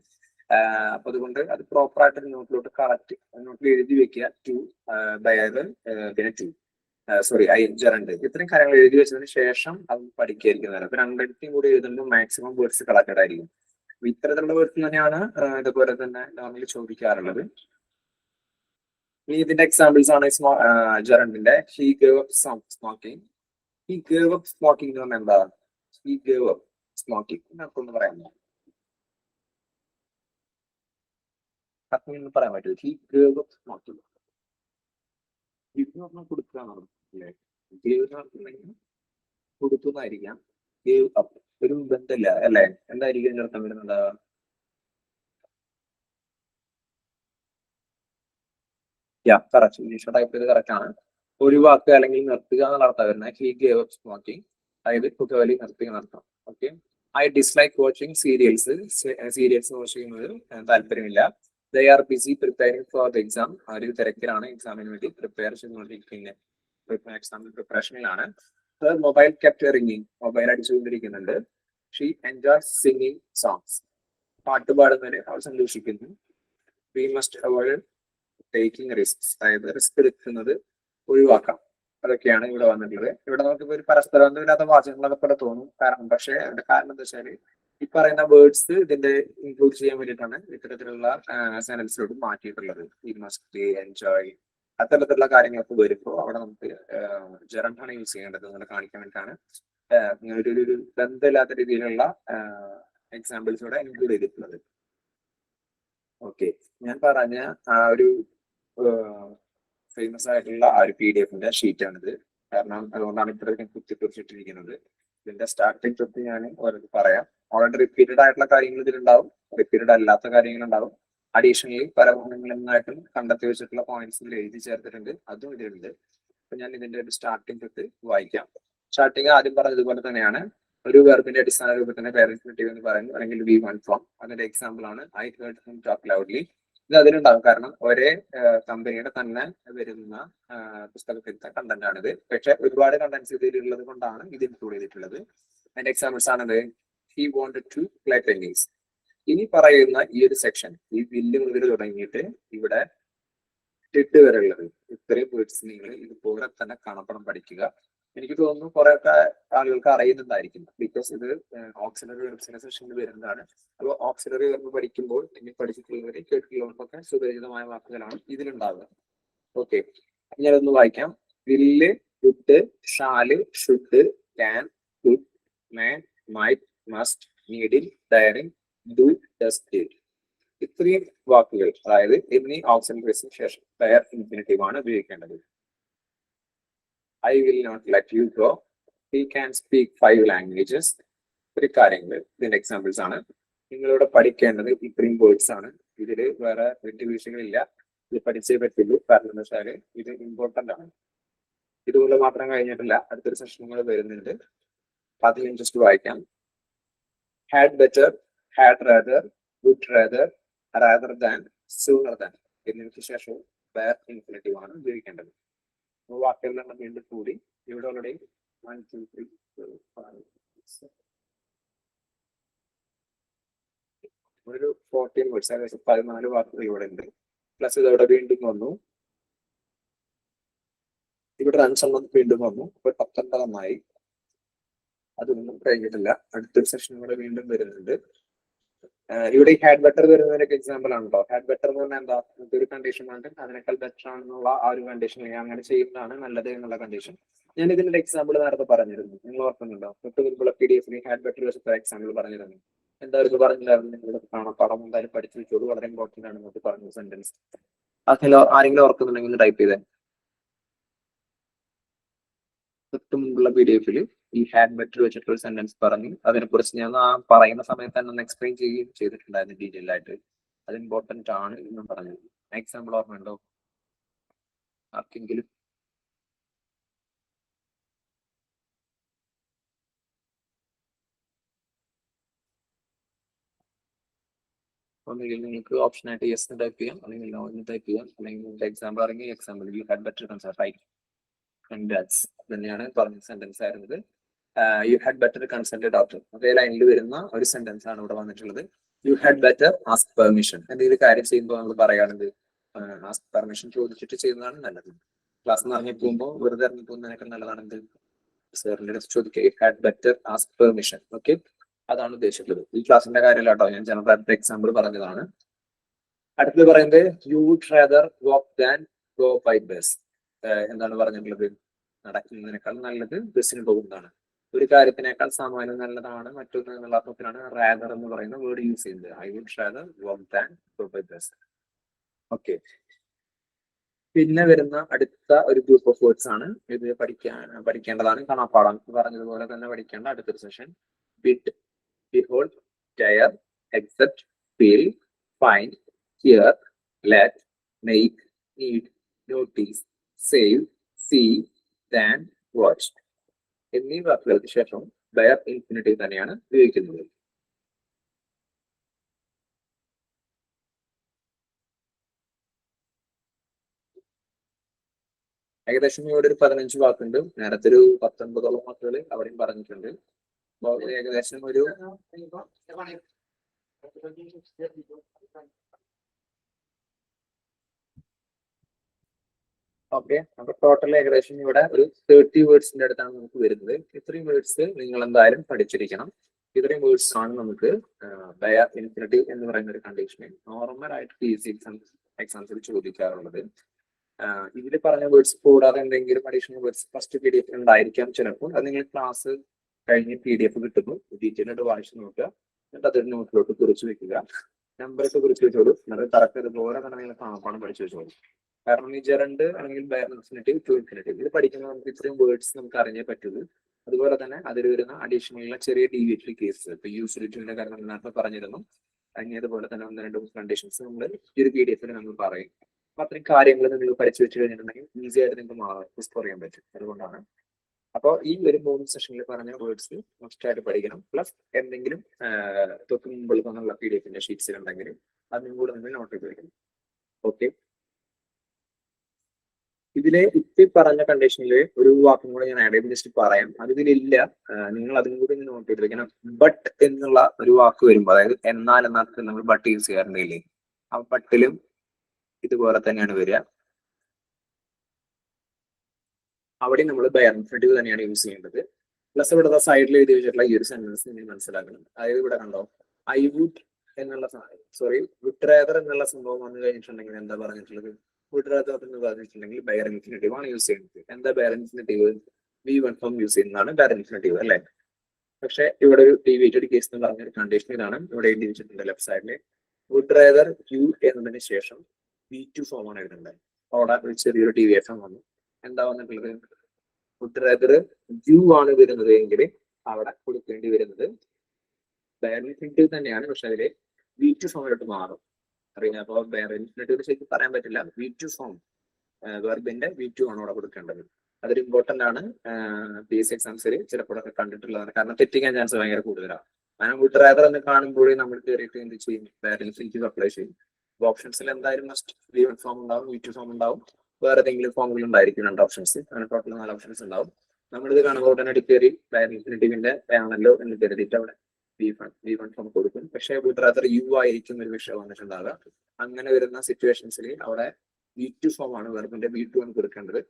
അപ്പൊ അതുകൊണ്ട് അത് പ്രോപ്പർ ആയിട്ട് നോട്ടിലോട്ട് കറക്റ്റ് നോട്ടിൽ എഴുതി വെക്കുക. ടു അതായത് പിന്നെ ടു സോറി ING രണ്ട്, ഇത്രയും കാര്യങ്ങൾ എഴുതി വെച്ചതിന് ശേഷം അത് പഠിക്കായിരിക്കുന്നതാണ്. അപ്പൊ രണ്ടിടത്തും കൂടി എഴുതുമ്പോൾ മാക്സിമം വേർഡ്സ് കളക്റ്റഡ് ആയിരിക്കും. അപ്പൊ ഇത്തരത്തിലുള്ള വേർഡ്സ് തന്നെയാണ് ഇതുപോലെ തന്നെ നോർമലി ചോദിക്കാറുള്ളത്. ഇനി ഇതിന്റെ എക്സാമ്പിൾസ് ആണ് ജെറണ്ടിന്റെ he gave up smoking. He gave up smoking എന്ന് പറഞ്ഞാൽ എന്താ? ഹി ഗേവ് അപ്പ് സ്മോക്കിംഗ് നമുക്കൊന്ന് പറയാമോ? പറയാൻ പറ്റുമോ? He gave up smoking. കൊടുക്കുക അല്ലേ? ഗേവ് എന്ന് പറഞ്ഞിട്ടുണ്ടെങ്കിൽ കൊടുത്തു എന്നായിരിക്കാം. ഗേവ് അപ്പ് ഒരു ബന്ധമില്ല അല്ലെ? എന്തായിരിക്കും ഇതിന്റെ അർത്ഥം വരുന്നത്? കറക്റ്റ്. ഇംഗ്ലീഷ് ടൈപ്പ് ചെയ്ത് കറക്റ്റ് ആണ്. ഒഴിവാക്കുക അല്ലെങ്കിൽ നിർത്തുക എന്നുള്ള അർത്ഥം വരുന്നത്. ഹി ഗേവ് അപ്പ് സ്മോക്കിംഗ്, അതായത് പുകവലി നിർത്തുക എന്നർത്ഥം. Okay. I dislike watching serials. Serials watch ചെയ്യുന്നത് താല്പര്യമില്ല. They are busy preparing for the exam. അവർ തിരക്കിലാണ്, എക്സാമിന് വേണ്ടി പ്രിപ്പയർ ചെയ്തുകൊണ്ടിരിക്കുന്നത്, എക്സാമിന് പ്രിപ്പറേഷനിലാണ്. മൊബൈൽ കെപ്റ്റ് റിംഗിങ്, മൊബൈൽ അടിച്ചുകൊണ്ടിരിക്കുന്നുണ്ട്. ഷീ എൻജോയ്സ് സിംഗിങ് സോങ്സ്, പാട്ട് പാടുന്നതിന് അവൾ സന്തോഷിക്കുന്നു. We must avoid taking risk, അതായത് റിസ്ക് എടുക്കുന്നത് ഒഴിവാക്കാം. അതൊക്കെയാണ് ഇവിടെ വന്നിട്ടുള്ളത്. ഇവിടെ നമുക്കിപ്പോ ഒരു പരസ്പരബന്ധമില്ലാത്ത വാചകങ്ങളൊക്കെ പോലെ തോന്നും. പക്ഷേ അതിന്റെ കാരണം എന്താ വെച്ചാൽ ഈ പറയുന്ന വേർഡ്സ് ഇതിന്റെ ഇൻക്ലൂഡ് ചെയ്യാൻ വേണ്ടിയിട്ടാണ് ഇത്തരത്തിലുള്ള സെന്റൻസിലോട്ട് മാറ്റിയിട്ടുള്ളത്. വി മസ്റ്റ് എൻജോയ്, അത്തരത്തിലുള്ള കാര്യങ്ങളൊക്കെ വരുമ്പോൾ അവിടെ നമുക്ക് ജെറണ്ടാണ് യൂസ് ചെയ്യേണ്ടത് എന്ന് കാണിക്കാൻ വേണ്ടിയിട്ടാണ് ഒരു ബന്ധമില്ലാത്ത രീതിയിലുള്ള എക്സാമ്പിൾസ് ഇവിടെ ഇൻക്ലൂഡ് ചെയ്തിട്ടുള്ളത്. ഓക്കെ, ഞാൻ പറഞ്ഞ ആ ഒരു ഫേമസ് ആയിട്ടുള്ള ആ ഒരു PDF-ന്റെ ഷീറ്റാണിത്. കാരണം അതുകൊണ്ടാണ് ഇത്രയും കുത്തിക്കുറിച്ചിട്ടിരിക്കുന്നത്. ഇതിന്റെ സ്റ്റാർട്ടിംഗ് തൊട്ട് ഞാൻ ഓരോന്ന് പറയാം. ഓൾറെഡി റിപ്പീറ്റഡ് ആയിട്ടുള്ള കാര്യങ്ങൾ ഇതിലുണ്ടാവും, റിപ്പീറ്റഡ് അല്ലാത്ത കാര്യങ്ങളുണ്ടാവും. അഡീഷണലി പല ഭാഗങ്ങളിലായിട്ടും കണ്ടെത്തി വെച്ചിട്ടുള്ള പോയിന്റ്സ് ഇതിൽ എഴുതി ചേർത്തിട്ടുണ്ട്, അതും ഇതിലുണ്ട്. അപ്പൊ ഞാൻ ഇതിന്റെ ഒരു സ്റ്റാർട്ടിംഗ് തൊട്ട് വായിക്കാം. സ്റ്റാർട്ടിങ് ആദ്യം പറഞ്ഞതുപോലെ തന്നെയാണ്. ഒരു വെർബിന്റെ അടിസ്ഥാന രൂപത്തിന്റെ പേരൻസ് എന്ന് പറയുന്നു, അല്ലെങ്കിൽ വി വൺ ഫ്രോം. അതിന്റെ എക്സാമ്പിൾ ആണ് I heard him talk loudly. ഇത് അതിലുണ്ടാകും, കാരണം ഒരേ കമ്പനിയുടെ തന്നെ വരുന്ന പുസ്തകത്തിലത്തെ കണ്ടന്റ് ആണിത്. പക്ഷെ ഒരുപാട് കണ്ടന്റ്സ് ഇതിലുള്ളത് കൊണ്ടാണ് ഇത് ഇൻക്ലൂഡ് ചെയ്തിട്ടുള്ളത്. അതിന്റെ എക്സാമ്പിൾസ് ആണത് he wanted to play tennis. ഇനി പറയുന്ന ഈ ഒരു സെക്ഷൻ, ഈ വില്ല് മുതൽ തുടങ്ങിയിട്ട് ഇവിടെ ടിഡ് വരെ ഉള്ളത്, ഇത്രയും വേർഡ്സ് നിങ്ങൾ ഇതുപോലെ തന്നെ കാണപ്പണം പഠിക്കുക. എനിക്ക് തോന്നുന്നു കുറെ ഒക്കെ ആളുകൾക്ക് അറിയുന്നുണ്ടായിരിക്കും, ബിക്കോസ് ഇത് ഓക്സിലറി വെർബ്സിന്റെ സെഷനിൽ വരുന്നതാണ്. അപ്പോൾ ഓക്സിലറി വെർബ് പഠിക്കുമ്പോൾ നിങ്ങൾ പഠിച്ചിട്ടുള്ളവരെ കേട്ടിട്ടുള്ളവർക്കൊക്കെ സുപരിചിതമായ വാക്കുകളാണ് ഇതിലുണ്ടാവുക. ഓക്കെ, ഞാനൊന്ന് വായിക്കാം. Will, would, shall, should, can, could, may, might, must, needle, daring, do, does, did. ഇത്രയും വാക്കുകൾ, അതായത് എന്നീ ഓക്സിലറീസിന് ശേഷം ഡയർ ഇൻഫിനിറ്റീവ് ആണ് ഉപയോഗിക്കേണ്ടത്. I will not let you go. He can speak 5 languages. ഇത്രയും കാര്യങ്ങൾ ഇതിന്റെ എക്സാമ്പിൾസ് ആണ്. നിങ്ങളിവിടെ പഠിക്കേണ്ടത് ഇത്രയും വേർഡ്സ് ആണ്. ഇതിൽ വേറെ വിട്ടുവീഴ്ചകളില്ല. ഇത് പഠിച്ചേ പറ്റുള്ളൂ. കാരണം എന്താ വെച്ചാൽ ഇത് ഇമ്പോർട്ടന്റ് ആണ്. ഇതുപോലെ മാത്രം കഴിഞ്ഞിട്ടില്ല, അടുത്തൊരു സെഷനുകൾ വരുന്നുണ്ട്. അത് ഞാൻ ജസ്റ്റ് വായിക്കാം. Had better, had rather, would rather, rather than, sooner than എന്നിവയ്ക്ക് ശേഷവും വേർ ഇൻഫിനിറ്റീവ് ആണ് ഉപയോഗിക്കേണ്ടത്. വാക്കുകളുടെ വീണ്ടും കൂടി ഇവിടെ ഓൾറെഡി 1 2 3 4 5 6 ഒരു 14 വേർഡ്സ്, ഏകദേശം 14 വാക്കുകൾ ഇവിടെ ഉണ്ട്. പ്ലസ് ഇതോടെ വീണ്ടും വന്നു, ഇവിടെ 5 വീണ്ടും വന്നു. അപ്പൊ 19 അതൊന്നും കഴിഞ്ഞിട്ടില്ല. അടുത്തൊരു സെഷൻ കൂടെ വീണ്ടും വരുന്നുണ്ട്. ഇവിടെ ഈ ഹാഡ് ബെറ്റർ വരുന്നതിനൊക്കെ എക്സാമ്പിൾ ആണ് കേട്ടോ. ഹാഡ് ബെറ്റർ എന്ന് പറഞ്ഞാൽ എന്താ? ഒരു കണ്ടീഷൻ ആണ് അതിനേക്കാൾ ബെറ്റർ ആണെന്നുള്ള ആ ഒരു കണ്ടീഷൻ, അങ്ങനെ ചെയ്യുന്നതാണ് നല്ലത് എന്നുള്ള കണ്ടീഷൻ. ഞാൻ ഇതിന്റെ എക്സാമ്പിൾ നേരത്തെ പറഞ്ഞിരുന്നു, നിങ്ങൾ ഓർക്കുന്നുണ്ടോ? തൊട്ട് മുൻപുള്ള PDF-ൽ ഹാഡ് ബെറ്റർ വെച്ചിട്ട് എക്സാമ്പിൾ പറഞ്ഞിരുന്നു. എന്തായിരുന്നു പറഞ്ഞില്ലായിരുന്നു? നിങ്ങളുടെ കാണാം, പടം എന്തായാലും പഠിച്ചു വെച്ചോളൂ, വളരെ ഇമ്പോർട്ടന്റ് ആണ് എന്നൊക്കെ പറഞ്ഞു സെന്റൻസ്. അതിലോ ആരെങ്കിലും ഓർക്കുന്നുണ്ടെങ്കിൽ ടൈപ്പ് ചെയ്തേ. തൊട്ട് മുമ്പുള്ള PDF ഈ ഹാഡ് ബെറ്റർ വെച്ചിട്ടുള്ള സെന്റൻസ് പറഞ്ഞു. അതിനെക്കുറിച്ച് ഞാൻ ആ പറയുന്ന സമയത്ത് തന്നെ ഒന്ന് എക്സ്പ്ലെയിൻ ചെയ്യുകയും ചെയ്തിട്ടുണ്ടായിരുന്നു ഡീറ്റെയിൽ ആയിട്ട്. അത് ഇമ്പോർട്ടന്റ് ആണ് എന്നും പറഞ്ഞു. എക്സാമ്പിൾ ഓർമ്മയുണ്ടോ ആർക്കെങ്കിലും? ഒന്നുകിൽ നിങ്ങൾക്ക് ഓപ്ഷൻ ആയിട്ട് യെസ് ടൈപ്പ് ചെയ്യാം, അല്ലെങ്കിൽ നോ എന്ന് ടൈപ്പ് ചെയ്യാം, അല്ലെങ്കിൽ നിങ്ങൾക്ക് എക്സാമ്പിൾ ഇറങ്ങി example you had better consult right and that's തന്നെയാണ് പറഞ്ഞ സെന്റൻസ് ആയിരുന്നത്. You had better consult doctor അതേ ലൈനിൽ വരുന്ന ഒരു സെന്റൻസ് ആണ് ഇവിടെ വന്നിട്ടുള്ളത്. You had better ask permission. എന്തെങ്കിലും കാര്യം ചെയ്യുമ്പോൾ നമ്മൾ പറയുകയാണെങ്കിൽ ആസ്ക് പെർമിഷൻ ചോദിച്ചിട്ട് ചെയ്യുന്നതാണ് നല്ലത്. ക്ലാസ് ഇറങ്ങി പോകുമ്പോൾ വെറുതെ ഇറങ്ങി പോകുന്നതിനേക്കാൾ നല്ലതാണെങ്കിൽ സാറിന്റെ അടുത്ത് ചോദിക്കുക. U had better ask permission. Okay, അതാണ് ഉദ്ദേശിച്ചത്. ഈ ക്ലാസിന്റെ കാര്യമല്ല കേട്ടോ, ഞാൻ ജനറൽ എക്സാമ്പിൾ പറഞ്ഞതാണ്. അടുത്തത് പറയുന്നത് you would rather walk than go by bus. എന്താണ് പറഞ്ഞിട്ടുള്ളത്? നടക്കുന്നതിനേക്കാൾ നല്ലത് ബസ്സിന് പോകുന്നതാണ്. ഒരു കാര്യത്തിനേക്കാൾ സാമാന്യം നല്ലതാണ് മറ്റൊന്ന് എന്നുള്ള അർത്ഥത്തിലാണ് റാദർ എന്ന് പറയുന്ന വേർഡ് യൂസ് ചെയ്യുന്നത്. I would rather walk than go by bus. Okay, പിന്നെ വരുന്ന അടുത്ത ഒരു ഗ്രൂപ്പ് ഓഫ് വേർഡ്സ് ആണ്. ഇത് പഠിക്കേണ്ടതാണ്, കാണാപ്പാടാണ്. പറഞ്ഞതുപോലെ തന്നെ പഠിക്കേണ്ട അടുത്തൊരു session. Bid, behold, tear, accept, feel, find, hear, let, make, need, notice, save, see, then, watch എന്നീ വാക്കുകൾക്ക് ശേഷം ബയർ ഇൻഫിനിറ്റീവ് തന്നെയാണ് ഉപയോഗിക്കുന്നത്. ഏകദേശം ഇവിടെ ഒരു 15 വാക്കുണ്ട്. നേരത്തെ ഒരു 19ഓളം വാക്കുകൾ അവിടെയും പറഞ്ഞിട്ടുണ്ട്. ഏകദേശം ഒരു ഓക്കെ, അപ്പൊ ടോട്ടൽ ഏകദേശം ഇവിടെ ഒരു 30 വേർഡ്സിന്റെ അടുത്താണ് നമുക്ക് വരുന്നത്. ഇത്രയും വേർഡ്സ് നിങ്ങൾ എന്തായാലും പഠിച്ചിരിക്കണം. ഇത്രയും വേർഡ്സ് ആണ് നമുക്ക് ബയർ ഇൻഫിനിറ്റീവ് എന്ന് പറയുന്ന ഒരു കണ്ടീഷനിൽ നോർമൽ ആയിട്ട് PSC എക്സാംസിൽ ചോദിക്കാറുള്ളത്. ഇതിൽ പറഞ്ഞ വേർഡ്സ് കൂടാതെ എന്തെങ്കിലും അഡീഷണൽ വേർഡ്സ് ഫസ്റ്റ് PDF ഉണ്ടായിരിക്കാം ചിലപ്പോൾ. അത് നിങ്ങൾ ക്ലാസ് കഴിഞ്ഞ് PDF കിട്ടുന്നു, ഡീറ്റെയിൽ ആയിട്ട് വായിച്ചു നോക്കുക, എന്നിട്ട് അതൊരു നോട്ടിലോട്ട് കുറിച്ച് വെക്കുക. നമ്പറൊക്കെ കുറിച്ച് വെച്ചോളൂ. എന്നിട്ട് കറക്റ്റ് ഇതുപോലെ തന്നെ നിങ്ങൾ കാണാപ്പാടം പഠിച്ചു വെച്ചോളൂ. കാരണം ഈ ജെറണ്ട് അല്ലെങ്കിൽ ബയർ ഇൻഫിനിറ്റീവ് ടു ഇൻഫിനിറ്റീവ് ഇത് പഠിക്കുമ്പോൾ നമുക്ക് ഇത്രയും വേർഡ്സ് നമുക്ക് അറിഞ്ഞേ പറ്റുള്ളൂ. അതുപോലെ തന്നെ അതിൽ വരുന്ന അഡീഷണൽ ചെറിയ ഡീവിയേറ്ററി കേസ്, ഇപ്പൊ യൂസിലിറ്റിന്റെ കാര്യം നേരത്തെ പറഞ്ഞിരുന്നു. അതുപോലെ തന്നെ 1-2 കണ്ടീഷൻസ് നമ്മൾ ഈ ഒരു PDF നമ്മൾ പറയും. അപ്പൊ അത്രയും കാര്യങ്ങൾ നിങ്ങൾ പഠിച്ചു വെച്ച് കഴിഞ്ഞിട്ടുണ്ടെങ്കിൽ ഈസി ആയിട്ട് നിങ്ങൾക്ക് മാർക്ക് സ്കോർ ചെയ്യാൻ പറ്റും. അതുകൊണ്ടാണ്. അപ്പോൾ ഈ ഒരു 3 സെഷനിൽ പറഞ്ഞ വേർഡ്സ് മസ്റ്റ് ആയിട്ട് പഠിക്കണം. പ്ലസ് എന്തെങ്കിലും തൊട്ട് മുമ്പിൽ തന്നുള്ള PDF ഷീറ്റ്സിൽ ഉണ്ടെങ്കിൽ അതിനും കൂടെ നിങ്ങൾ നോട്ട് ചെയ്ത് വെക്കണം. ഓക്കെ, ഇതിലെ ഇപ്പൊ പറഞ്ഞ കണ്ടീഷനിൽ ഒരു വാക്കും കൂടെ ഞാൻ ആഡ് ചെയ്ത് ജസ്റ്റ് പറയാം. അത് ഇതിലില്ല, നിങ്ങൾ അതിനും കൂടി നോട്ട് ചെയ്ത് വെക്കണം. ബട്ട് എന്നുള്ള ഒരു വാക്ക് വരുമ്പോൾ, അതായത് എന്നാൽ എന്നർത്ഥം നമ്മൾ ബട്ട് യൂസ് ചെയ്യാറുണ്ടില്ലേ, ആ ബട്ടിലും ഇതുപോലെ തന്നെയാണ് വരിക. അവിടെ നമ്മൾ ബയർ ഇൻഫിനിറ്റീവ് തന്നെയാണ് യൂസ് ചെയ്യേണ്ടത്. പ്ലസ് ഇവിടെ സൈഡിൽ എഴുതി വെച്ചിട്ടുള്ള ഈ ഒരു സെന്റൻസ് നിങ്ങൾ മനസ്സിലാക്കണം. അതായത് ഇവിടെ കണ്ടോ, ഐ വുഡ് എന്നുള്ള വുഡ് റാദർ എന്നുള്ള സംഭവം വന്നു കഴിഞ്ഞിട്ടുണ്ടെങ്കിൽ എന്താ പറഞ്ഞിട്ടുള്ളത്? വുഡ് റാദർ എന്ന് പറഞ്ഞിട്ടുണ്ടെങ്കിൽ ബയർ ഇൻഫിനിറ്റീവ് ആണ് യൂസ് ചെയ്യുന്നത്. എന്താ buyer infinitive? V1 form use ചെയ്യുന്നതാണ് ബയർ ഇൻഫിനിറ്റീവ് അല്ലേ? പക്ഷെ ഇവിടെ ഒരു ഡീവിയേറ്റഡ് കേസ് എന്ന് പറഞ്ഞ ഒരു കണ്ടീഷൻ ഇതാണ് ഇവിടെ എഴുതി വെച്ചിട്ടുണ്ട് ലെഫ്റ്റ് സൈഡിൽ. വുഡ് റാദർ യു എന്നതിന് ശേഷം V2 ഫോം ആണ് എഴുതേണ്ടത്. അവിടെ ഒരു ചെറിയൊരു ഡീവിയേഷൻ വന്നു. എന്താ വന്നിട്ടുള്ളത്? വുഡ് റാദർ യു ആണ് വരുന്നത് എങ്കിൽ അവിടെ കൊടുക്കേണ്ടി വരുന്നത് ബയർ ഇൻഫിനിറ്റീവ് തന്നെയാണ്, പക്ഷെ അതില് V2 ഫോമിലോട്ട് മാറും. അറിയാം. അപ്പോൾ ബയർ ഇൻഫിനിറ്റീവ് ശരിക്കും പറയാൻ പറ്റില്ല. V2 ഫോം വെർബിന്റെ V2 ആണ് അവിടെ കൊടുക്കേണ്ടത്. അതൊരു ഇമ്പോർട്ടന്റ് ആണ്. PSC എക്സാംസിൽ ചിലപ്പോഴൊക്കെ കണ്ടിട്ടുള്ളതാണ്. കാരണം തെറ്റിക്കാൻ ചാൻസ് ഭയങ്കര കൂടുതലാണ്. കാരണം വുഡ് റാദർ എന്ന് കാണുമ്പോഴേ നമ്മൾ കയറിയിട്ട് എന്ത് ചെയ്യും? ബയർ ഇൻഫിനിറ്റീവ് അപ്ലൈ ചെയ്യും. ഓപ്ഷൻസിൽ എന്തായാലും മസ്റ്റ് V1 ഫോം ഉണ്ടാവും, V2 ഫോം ഉണ്ടാവും, വേറെ ഏതെങ്കിലും ഫോമുകൾ ഉണ്ടായിരിക്കും 2 ഓപ്ഷൻസ്. അങ്ങനെ ടോട്ടൽ 4 ഓപ്ഷൻസ് ഉണ്ടാവും. നമ്മളിത് കാണുമ്പോൾ ഉടനെ കയറി ബയർ ഇൻഫിനിറ്റീവിന്റെ ആണല്ലോ എന്ന് കരുതിയിട്ട് അവിടെ V1 ഫോം കൊടുക്കും. പക്ഷേ വുഡ് റാദർ യു ആയിരിക്കും ഒരു വിഷയം വന്നിട്ടുണ്ടാവുക. അങ്ങനെ വരുന്ന സിറ്റുവേഷൻസിൽ അവിടെ V2 ഫോം ആണ് വെർബിന്റെ V2 ആണ് കൊടുക്കേണ്ടത്.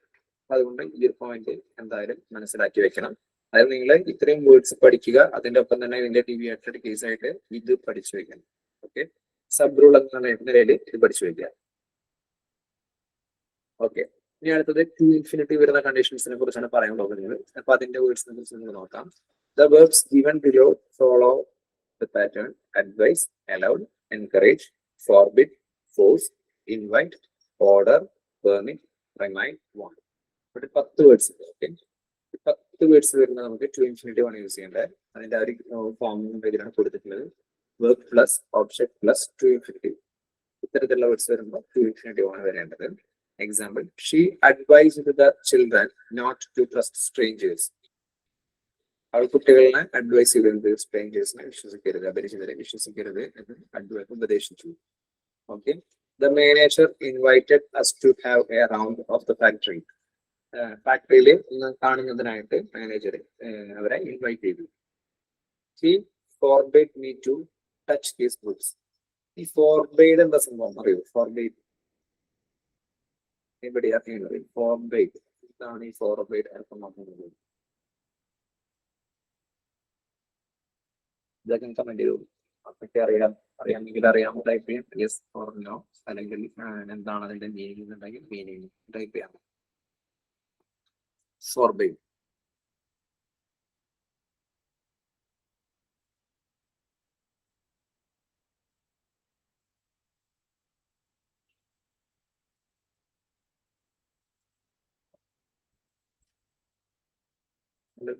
അതുകൊണ്ട് ഈ ഒരു പോയിന്റ് എന്തായാലും മനസ്സിലാക്കി വെക്കണം. അതായത് നിങ്ങൾ ഇത്രയും വേർഡ്സ് പഠിക്കുക, അതിന്റെ ഒപ്പം തന്നെ ഇതിന്റെ ഡീവിയേറ്റഡ് കേസ് ആയിട്ട് ഇത് പഠിച്ചു വെക്കണം. ഓക്കെ, സബ് റൂൾ എന്ന നിലയിൽ ഇത് പഠിച്ചു വെക്കുക. ഓക്കെ, ഇനി അടുത്തത് ടു ഇൻഫിനിറ്റി വരുന്ന കണ്ടീഷൻസിനെ കുറിച്ചാണ് പറയാൻ പോകുന്നത്. അപ്പൊ അതിന്റെ വേർഡ്സിനെ കുറിച്ച് നമ്മൾ നോക്കാം. The verbs given below follow the pattern: advise, allowed, encourage, forbid, force, invite, order, permit, remind, want. ഇവിടെ 10 വേർഡ്സ് ഉണ്ട്. ഓക്കെ, 10 വേർഡ്സ് വരുന്ന നമുക്ക് ടു ഇൻഫിനിറ്റീവ് ആണ് യൂസ് ചെയ്യേണ്ടത്. അതിന്റെ ആ ഒരു ഫോമിംഗ് ഇതിലാണ് കൊടുത്തിട്ടുള്ളത്. Work plus object plus to infinitive. ഇത്തരത്തിലുള്ള വേർഡ്സ് വരുമ്പോൾ ടു ഇൻഫിനിറ്റീവ് ആണ് വരേണ്ടത്. Example, she advised the children not to trust strangers. അവൾ കുട്ടികളെ അഡ്വൈസ് ചെയ്തത് സ്ട്രേഞ്ചേഴ്സിനെ വിശ്വസിക്കരുത്, അപരിചിതരെ വിശ്വസിക്കരുത് എന്ന് ഉപദേശിച്ചു. Okay, the manager invited us to have a round of the factory. ഫാക്ടറിയിൽ കാണുന്നതിനായിട്ട് മാനേജർ അവരെ ഇൻവൈറ്റ് ചെയ്തു. He forbade me to touch his books. ഈ ഫോർബേഡ് എന്താ സംഭവം അറിയോ? ഫോർബേഡ് ഇവിടെ അറിയുന്നത് ഫോർബേഡ് എന്താണ്? ഈ ഫോർബേഡ് അർത്ഥമാക്കുന്നത് ഇതൊക്കെ കമന്റ് ചെയ്തു. അതൊക്കെ അറിയാമെങ്കിൽ അറിയാമോ ടൈപ്പ് ചെയ്യാം. യെസ് ഓർ നോ, അല്ലെങ്കിൽ എന്താണ് അതിന്റെ മീനിങ് എന്നുണ്ടെങ്കിൽ മീനിങ് ടൈപ്പ് ചെയ്യാം. ഫോർബേഡ്.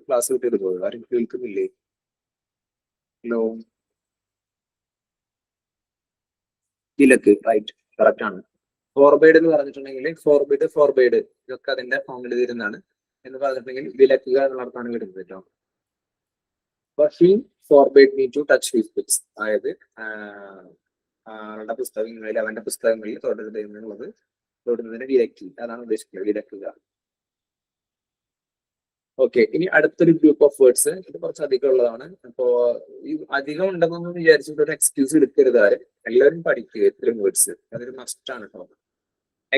ക്ലാസ് വിട്ടത് പോയി, ആരും കേൾക്കുന്നില്ലേ? ഹലോ, വിലക്ക്, റൈറ്റ്, കറക്റ്റ് ആണ്. ഫോർബേഡ് എന്ന് പറഞ്ഞിട്ടുണ്ടെങ്കിൽ ഫോർബേഡ് ഇതൊക്കെ അതിന്റെ ഫോമിൽ വരുന്നതാണ്. എന്ന് പറഞ്ഞിട്ടുണ്ടെങ്കിൽ വിലക്കുക എന്നുള്ള അർത്ഥമാണ് വരുന്നത് കേട്ടോ. He forbade me to touch his books, അതായത് അവരുടെ പുസ്തകങ്ങളിൽ, അവന്റെ പുസ്തകങ്ങളിൽ തൊടുന്നതിന് വിലക്കി, അതാണ് ഉദ്ദേശിക്കുന്നത്, വിലക്കുക. ഓക്കെ, ഇനി അടുത്തൊരു ഗ്രൂപ്പ് ഓഫ് വേർഡ്സ്. ഇത് കുറച്ച് അധികം ഉള്ളതാണ്. അപ്പോ ഈ അധികം ഉണ്ടെന്നൊന്നും വിചാരിച്ചിട്ട് ഒരു എക്സ്ക്യൂസ് എടുക്കരുത് ആരും. എല്ലാവരും പഠിക്കുക ഇത്തരം വേർഡ്സ്, അതൊരു മസ്റ്റ് ആണ് കേട്ടോ.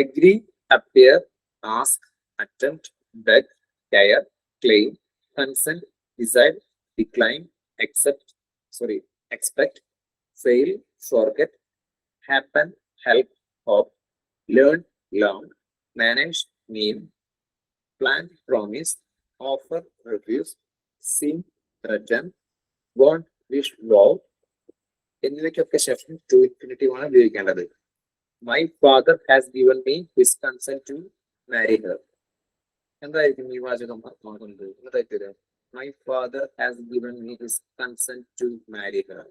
Agree, appear, ask, attempt, beg, care, claim, consent, decide, decline, expect, fail, forget, happen, help, hope, learn, manage, നീം, plan, promise, offer, refuse, seem, threaten, want, wish, vow എന്നിവയ്ക്കൊക്കെ ശേഷം ടു ഇൻഫിനിറ്റീവ് ആണ് ഉപയോഗിക്കേണ്ടത്. My father has given me his consent to marry her. എന്തായിരിക്കും ഈ വാചകം അർത്ഥമാക്കുന്നത്? എന്തായിരിക്കും? My father has given me his consent to marry her.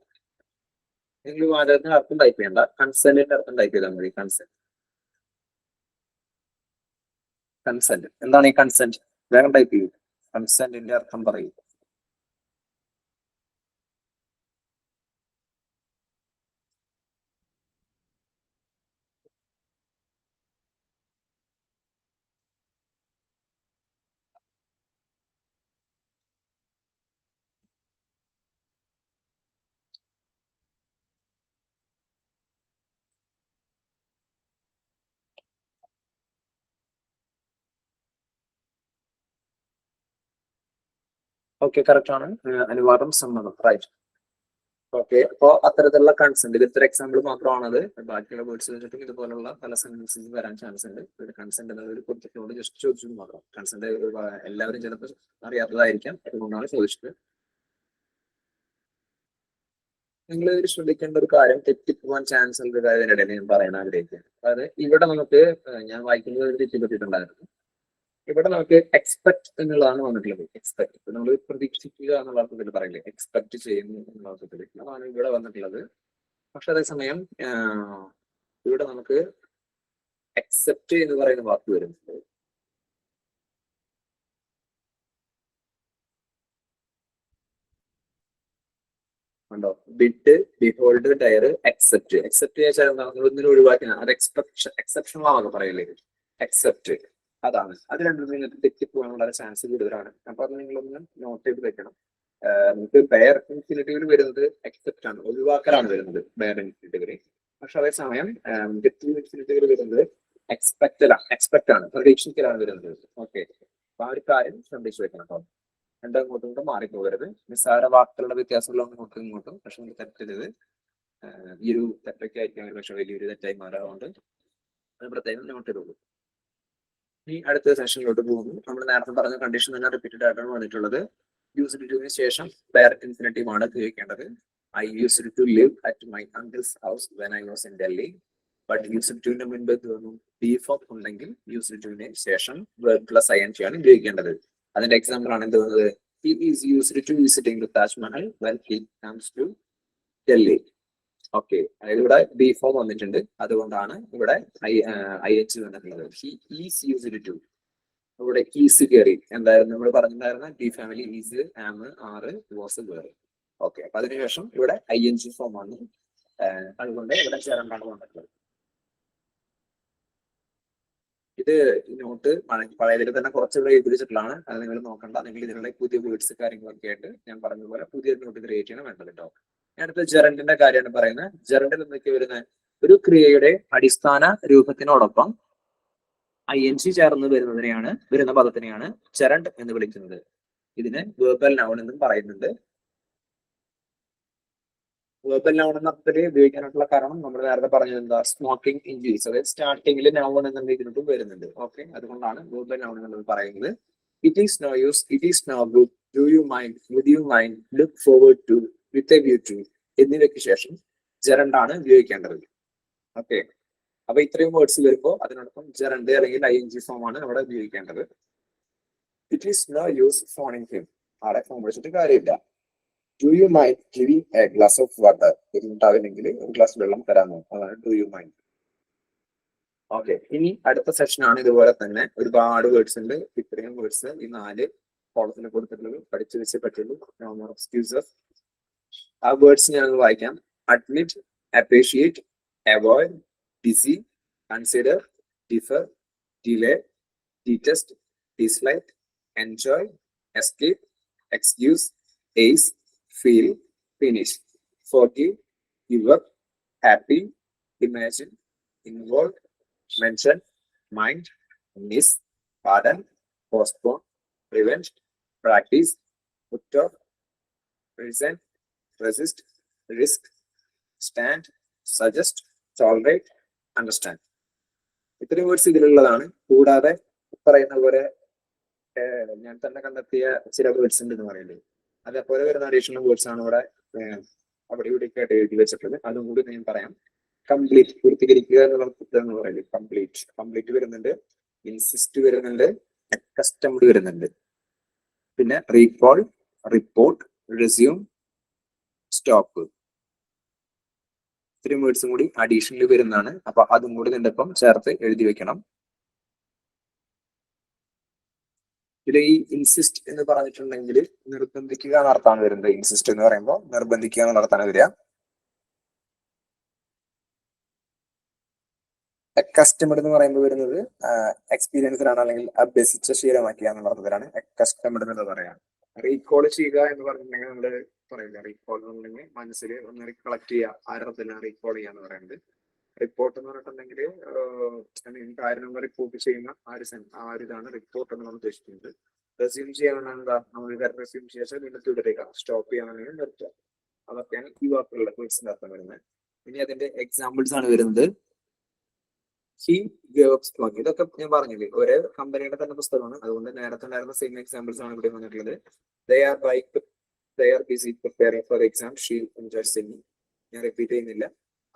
നിങ്ങൾ ഈ വാചകത്തിന്റെ അർത്ഥം ടൈപ്പ് ചെയ്യണ്ട, കൺസെന്റിന്റെ അർത്ഥം ടൈപ്പ് ചെയ്താൽ മതി. കൺസെന്റ് എന്താണ്? ഈ കൺസെന്റ് വേഗം ടൈപ്പ് ചെയ്യൂ. കൺസെന്റിന്റെ അർത്ഥം പറയൂ. ഓക്കെ, കറക്റ്റ് ആണ്. അനുവാദം, സമ്മതം, റൈറ്റ്. ഓക്കെ, അപ്പോ അത്തരത്തിലുള്ള കൺസെന്റ്, ഇത് ഇത്ര എക്സാമ്പിൾ മാത്രമാണത്. ബാക്കിയുള്ള വേർഡ്സ് വെച്ചിട്ടും ഇതുപോലുള്ള പല സെന്റൻസസ് വരാൻ ചാൻസ് ഉണ്ട്. കൺസെന്റ് എന്നൊരു കൊടുത്തിട്ടുള്ളത് ജസ്റ്റ് ചോദിച്ചത് മാത്രം. കൺസെന്റ് എല്ലാവരും ചിലപ്പോൾ അറിയാത്തതായിരിക്കാം, അതുകൊണ്ടാണ് ചോദിച്ചത്. നിങ്ങൾ ശ്രദ്ധിക്കേണ്ട ഒരു കാര്യം, തെറ്റിപ്പോവാൻ ചാൻസ് ഉള്ള ഒരു കാര്യം ഞാൻ പറയാൻ ആഗ്രഹിക്കുക. അതായത് ഇവിടെ നമുക്ക് ഞാൻ വായിക്കുന്നത് ഒരു തെറ്റിപ്പറ്റിയിട്ടുണ്ടായിരുന്നു. ഇവിടെ നമുക്ക് എക്സ്പെക്ട് എന്നുള്ളതാണ് വന്നിട്ടുള്ളത്. എക്സ്പെക്ട് നമ്മൾ പ്രതീക്ഷിക്കുക എന്നുള്ള അർത്ഥത്തിൽ പറയില്ലേ, എക്സ്പെക്ട് ചെയ്യുന്നു എന്നുള്ള അർത്ഥത്തിൽ, അതാണ് ഇവിടെ വന്നിട്ടുള്ളത്. പക്ഷെ അതേസമയം ഇവിടെ നമുക്ക് അക്സെപ്റ്റ് എന്ന് പറയുന്ന വാക്ക് വരുന്നുണ്ട്. ഉണ്ടോ? Bid, behold, dare, accept. Accept ചോദിച്ചാൽ എന്താണ്? ഒന്നിനും ഒഴിവാക്കി അത് എക്സെപ്ഷനാണെന്നൊക്കെ പറയില്ലേ, അക്സെപ്റ്റ് അതാണ്. അത് രണ്ടും നിങ്ങൾക്ക് തെറ്റിപ്പോകാൻ വളരെ ചാൻസ് കൂടുതലാണ്. അപ്പൊ അത് നിങ്ങളൊന്ന് നോട്ട് ചെയ്ത് വെക്കണം. നമുക്ക് ബെയർ ഇൻഫിനിറ്റീവിൽ വരുന്നത് അക്സെപ്റ്റ് ആണ്, ഒഴിവാക്കലാണ് വരുന്നത് ബെയർ ഇൻഫിനിറ്റീവിൽ. പക്ഷെ അതേസമയം ഇൻഫിനിറ്റീവിൽ വരുന്നത് എക്സ്പെക്ട് ആണ്, പ്രതീക്ഷിക്കലാണ് വരുന്നത്. ഓക്കെ, അപ്പൊ ആ ഒരു കാര്യം ശ്രദ്ധിച്ചു വെക്കണം കേട്ടോ. രണ്ടും അങ്ങോട്ടും ഇങ്ങോട്ടും മാറിപ്പോകരുത്. നിസ്സാര വാക്കുകളുടെ വ്യത്യാസമുള്ള അങ്ങോട്ടും ഇങ്ങോട്ടും. പക്ഷെ നമുക്ക് തെറ്റരുത്. ഈ ഒരു തെറ്റൊക്കെ ആയിരിക്കും പക്ഷെ വലിയൊരു തെറ്റായി മാറാറുണ്ട്. അത് പ്രത്യേകം നോട്ട് ചെയ്തോളൂ. ഈ അടുത്ത സെഷനിലോട്ട് പോകുന്നു. നമ്മൾ നേരത്തെ പറഞ്ഞ കണ്ടീഷൻ തന്നെ റിപ്പീറ്റഡ് ആയിട്ടാണ് വന്നിട്ടുള്ളത്. യൂസ്ഡ് ടുവിന് ശേഷം ഡയറക്റ്റ് ഇൻഫിനിറ്റീവ് ആണ് ഉപയോഗിക്കേണ്ടത്. I used to live at my uncle's house when I was in Delhi. But used ടുവിന്റെ മുൻപ് ബി ഫോം ഉണ്ടെങ്കിൽ യൂസ്ഡ് ടുവിന് ശേഷം verb plus I N G ആണ് ഉപയോഗിക്കേണ്ടത്. അതിന്റെ എക്സാമ്പിൾ ആണ് എന്ത് പറയുന്നത്? He is used to visiting the Taj Mahal when he comes to Delhi. Okay, അതായത് ഇവിടെ ബി ഫോം വന്നിട്ടുണ്ട്, അതുകൊണ്ടാണ് ഇവിടെ ഐ എച്ച് വന്നിട്ടുള്ളത്. ഹി ഈസ് യൂസ്ഡ് ടു, ഇവിടെ ഈസ് കയറി. എന്തായിരുന്നു നമ്മൾ പറഞ്ഞിട്ടുണ്ടായിരുന്ന? ബി ഫാമിലി ഈസ്, ആം, ആറ്, വാസ് കയറി. ഓക്കെ, അപ്പൊ അതിനുശേഷം ഇവിടെ ഐ എൻ ജി ഫോം ആണ്, അതുകൊണ്ട് ഇവിടെ ചേരണ്ടാണ് വന്നിട്ടുള്ളത്. ഇത് നോട്ട് പഴയതിൽ തന്നെ കുറച്ചുകൂടെ എഴുതി വെച്ചിട്ടുള്ളതാണ്, അത് നിങ്ങൾ നോക്കണ്ട. നിങ്ങൾ ഇതിനുള്ള പുതിയ വേർഡ്സ് കാര്യങ്ങളൊക്കെ ആയിട്ട് ഞാൻ പറഞ്ഞതുപോലെ പുതിയ നോട്ട് ക്രിയേറ്റ് ചെയ്യണം വേണ്ടത് കേട്ടോ. അടുത്ത ജെറന്റിന്റെ കാര്യമാണ് പറയുന്നത്. ജെറന്റിൽ എന്തൊക്കെ വരുന്നത്? ഒരു ക്രിയയുടെ അടിസ്ഥാന രൂപത്തിനോടൊപ്പം ഐ എൻ ജി ചേർന്ന് വരുന്ന പദത്തിനെയാണ് ജെറന്റ് എന്ന് വിളിക്കുന്നത്. ഇതിന് വേർബൽ നൗൺ എന്നും പറയുന്നുണ്ട്. വേർബൽ നൗൺ എന്ന അർത്ഥത്തിൽ ഉപയോഗിക്കാനായിട്ടുള്ള കാരണം നമ്മൾ നേരത്തെ പറഞ്ഞത് എന്താ? സ്മോക്കിംഗ് ഇഞ്ചുറീസ്, അതായത് സ്റ്റാർട്ടിങ്ങിൽ നൗൺ എന്നുള്ള ഇതിനോട്ടും വരുന്നുണ്ട്. ഓക്കെ, അതുകൊണ്ടാണ് വേർബൽ നൗൺ എന്നുള്ളത് പറയുന്നത്. It is no use, it is no good, do you mind, would you mind, look forward to, with a view to എന്നിവയ്ക്ക് ശേഷം ജെറണ്ട് ആണ് ഉപയോഗിക്കേണ്ടത്. ഓക്കെ, അപ്പൊ ഇത്രയും വേർഡ്സ് വരുമ്പോൾ അതിനോടൊപ്പം ജെറണ്ട് അല്ലെങ്കിൽ ഐ എൻ ജി ഫോം ആണ് അവിടെ ഉപയോഗിക്കേണ്ടത്. It is no use phoning him, ആടെ ഫോൺ വിളിച്ചിട്ട് കാര്യമില്ല. Do you mind giving a glass of water, ഇരുട്ടാവില്ലെങ്കിൽ ഒരു ഗ്ലാസ് വെള്ളം തരാമോ, അതാണ് ഡു യു മൈൻഡ്. ഓക്കെ, ഇനി അടുത്ത സെക്ഷൻ ആണ്. ഇതുപോലെ തന്നെ ഒരുപാട് വേർഡ്സ് ഉണ്ട്. ഇത്രയും വേർഡ്സ് ഈ 4 കോളത്തിൽ കൊടുത്തിട്ടുള്ളത് പഠിച്ചു വെച്ചേ പറ്റുള്ളൂ. No more excuses. ആ വേർഡ്സ് ഞാൻ വായിക്കാം. Admit, appreciate, avoid, deny, consider, defer, delay, detest, dislike, enjoy, escape, excuse, ace, feel, finish, forgive, give up, happy, imagine, involve, mention, mind, miss, pardon, postpone, prevent, practice, put off, present, resist, risk, stand, suggest, tolerate, understand. ഇത്രയും വേർഡ്സ് ഇതിലുള്ളതാണ്. കൂടാതെ പറയുന്ന പോലെ ഞാൻ തന്നെ കണ്ടെത്തിയ ചില വേർഡ്സ് ഉണ്ട് എന്ന് പറയുന്നത്. അതേപോലെ വരുന്ന അഡീഷണൽ വേർഡ്സ് ആണ് ഇവിടെ അവിടെ ഇവിടെയൊക്കെ ആയിട്ട് എഴുതി വെച്ചിട്ടുള്ളത്. അതും കൂടി ഞാൻ പറയാം. കംപ്ലീറ്റ്, പൂർത്തീകരിക്കുക എന്നുള്ള എന്ന് പറയുന്നത് കംപ്ലീറ്റ് വരുന്നുണ്ട്, ഇൻസിസ്റ്റ് വരുന്നുണ്ട്, കസ്റ്റംഡ് വരുന്നുണ്ട്, പിന്നെ റീകോൾ, റിപ്പോർട്ട്, റെസ്യൂം, സ്റ്റോപ്പ്. ഇത്രയും വേർഡ്സും കൂടി അഡീഷണൽ വരുന്നതാണ്. അപ്പൊ അതും കൂടി നിന്റെ ഒപ്പം ചേർത്ത് എഴുതി വെക്കണം. ഇതിൽ ഈ ഇൻസിസ്റ്റ് എന്ന് പറഞ്ഞിട്ടുണ്ടെങ്കിൽ നിർബന്ധിക്കുക എന്നർത്ഥാണ് വരുന്നത്. ഇൻസിസ്റ്റ് എന്ന് പറയുമ്പോൾ നിർബന്ധിക്കുക എന്നർത്ഥാണ് വരിക. അക്കസ്റ്റമഡ് എന്ന് പറയുമ്പോൾ വരുന്നത് എക്സ്പീരിയൻസിലാണ് അല്ലെങ്കിൽ അഭ്യസിച്ച ശീലമാക്കിയ എന്നുള്ള അർത്ഥത്തിലാണ് അക്കസ്റ്റമഡ് എന്നുള്ളത് പറയാം. റീകോൾ ചെയ്യുക എന്ന് പറഞ്ഞിട്ടുണ്ടെങ്കിൽ നമ്മൾ പറയില്ല, റീകോൾ എന്നുണ്ടെങ്കിൽ മനസ്സിൽ ഒന്ന് റിക്കളക്ട് ചെയ്യുക, ആരർത്ഥത്തിലാണ് റീകോൾ ചെയ്യുക എന്ന് പറയുന്നത്. റിപ്പോർട്ട് എന്ന് പറഞ്ഞിട്ടുണ്ടെങ്കിൽ കാര്യം റിപ്പോർട്ട് ചെയ്യുന്ന ആ ഒരു ഇതാണ് റിപ്പോർട്ട് എന്ന് നമ്മൾ ഉദ്ദേശിക്കുന്നത്. റെസ്യൂം ചെയ്യാനാണ് എന്താ, നമ്മൾ റെസ്യൂം ശേഷം വീണ്ടും തുടരുക, സ്റ്റോപ്പ് ചെയ്യാനാണെങ്കിൽ നിർത്തുക. അതൊക്കെയാണ് ഈ വാക്കുകളുടെ വേർഡ്സിന്റെ അർത്ഥം വരുന്നത്. ഇനി അതിന്റെ എക്സാമ്പിൾസ് ആണ് വരുന്നത്. ഹി ഗേവ് അപ്പ് സ്ട്രോങ്, ഇതൊക്കെ ഞാൻ പറഞ്ഞില്ലേ ഒരേ കമ്പനിയുടെ തന്നെ പുസ്തകമാണ്, അതുകൊണ്ട് നേരത്തെ ഉണ്ടായിരുന്ന സെയിം എക്സാമ്പിൾസ് ആണ് ഇവിടെ വന്നിട്ടുള്ളത്. ദേ are busy preparing four exam, she enjoys singing. ഞാൻ റിപ്പീറ്റ് ചെയ്യുന്നില്ല,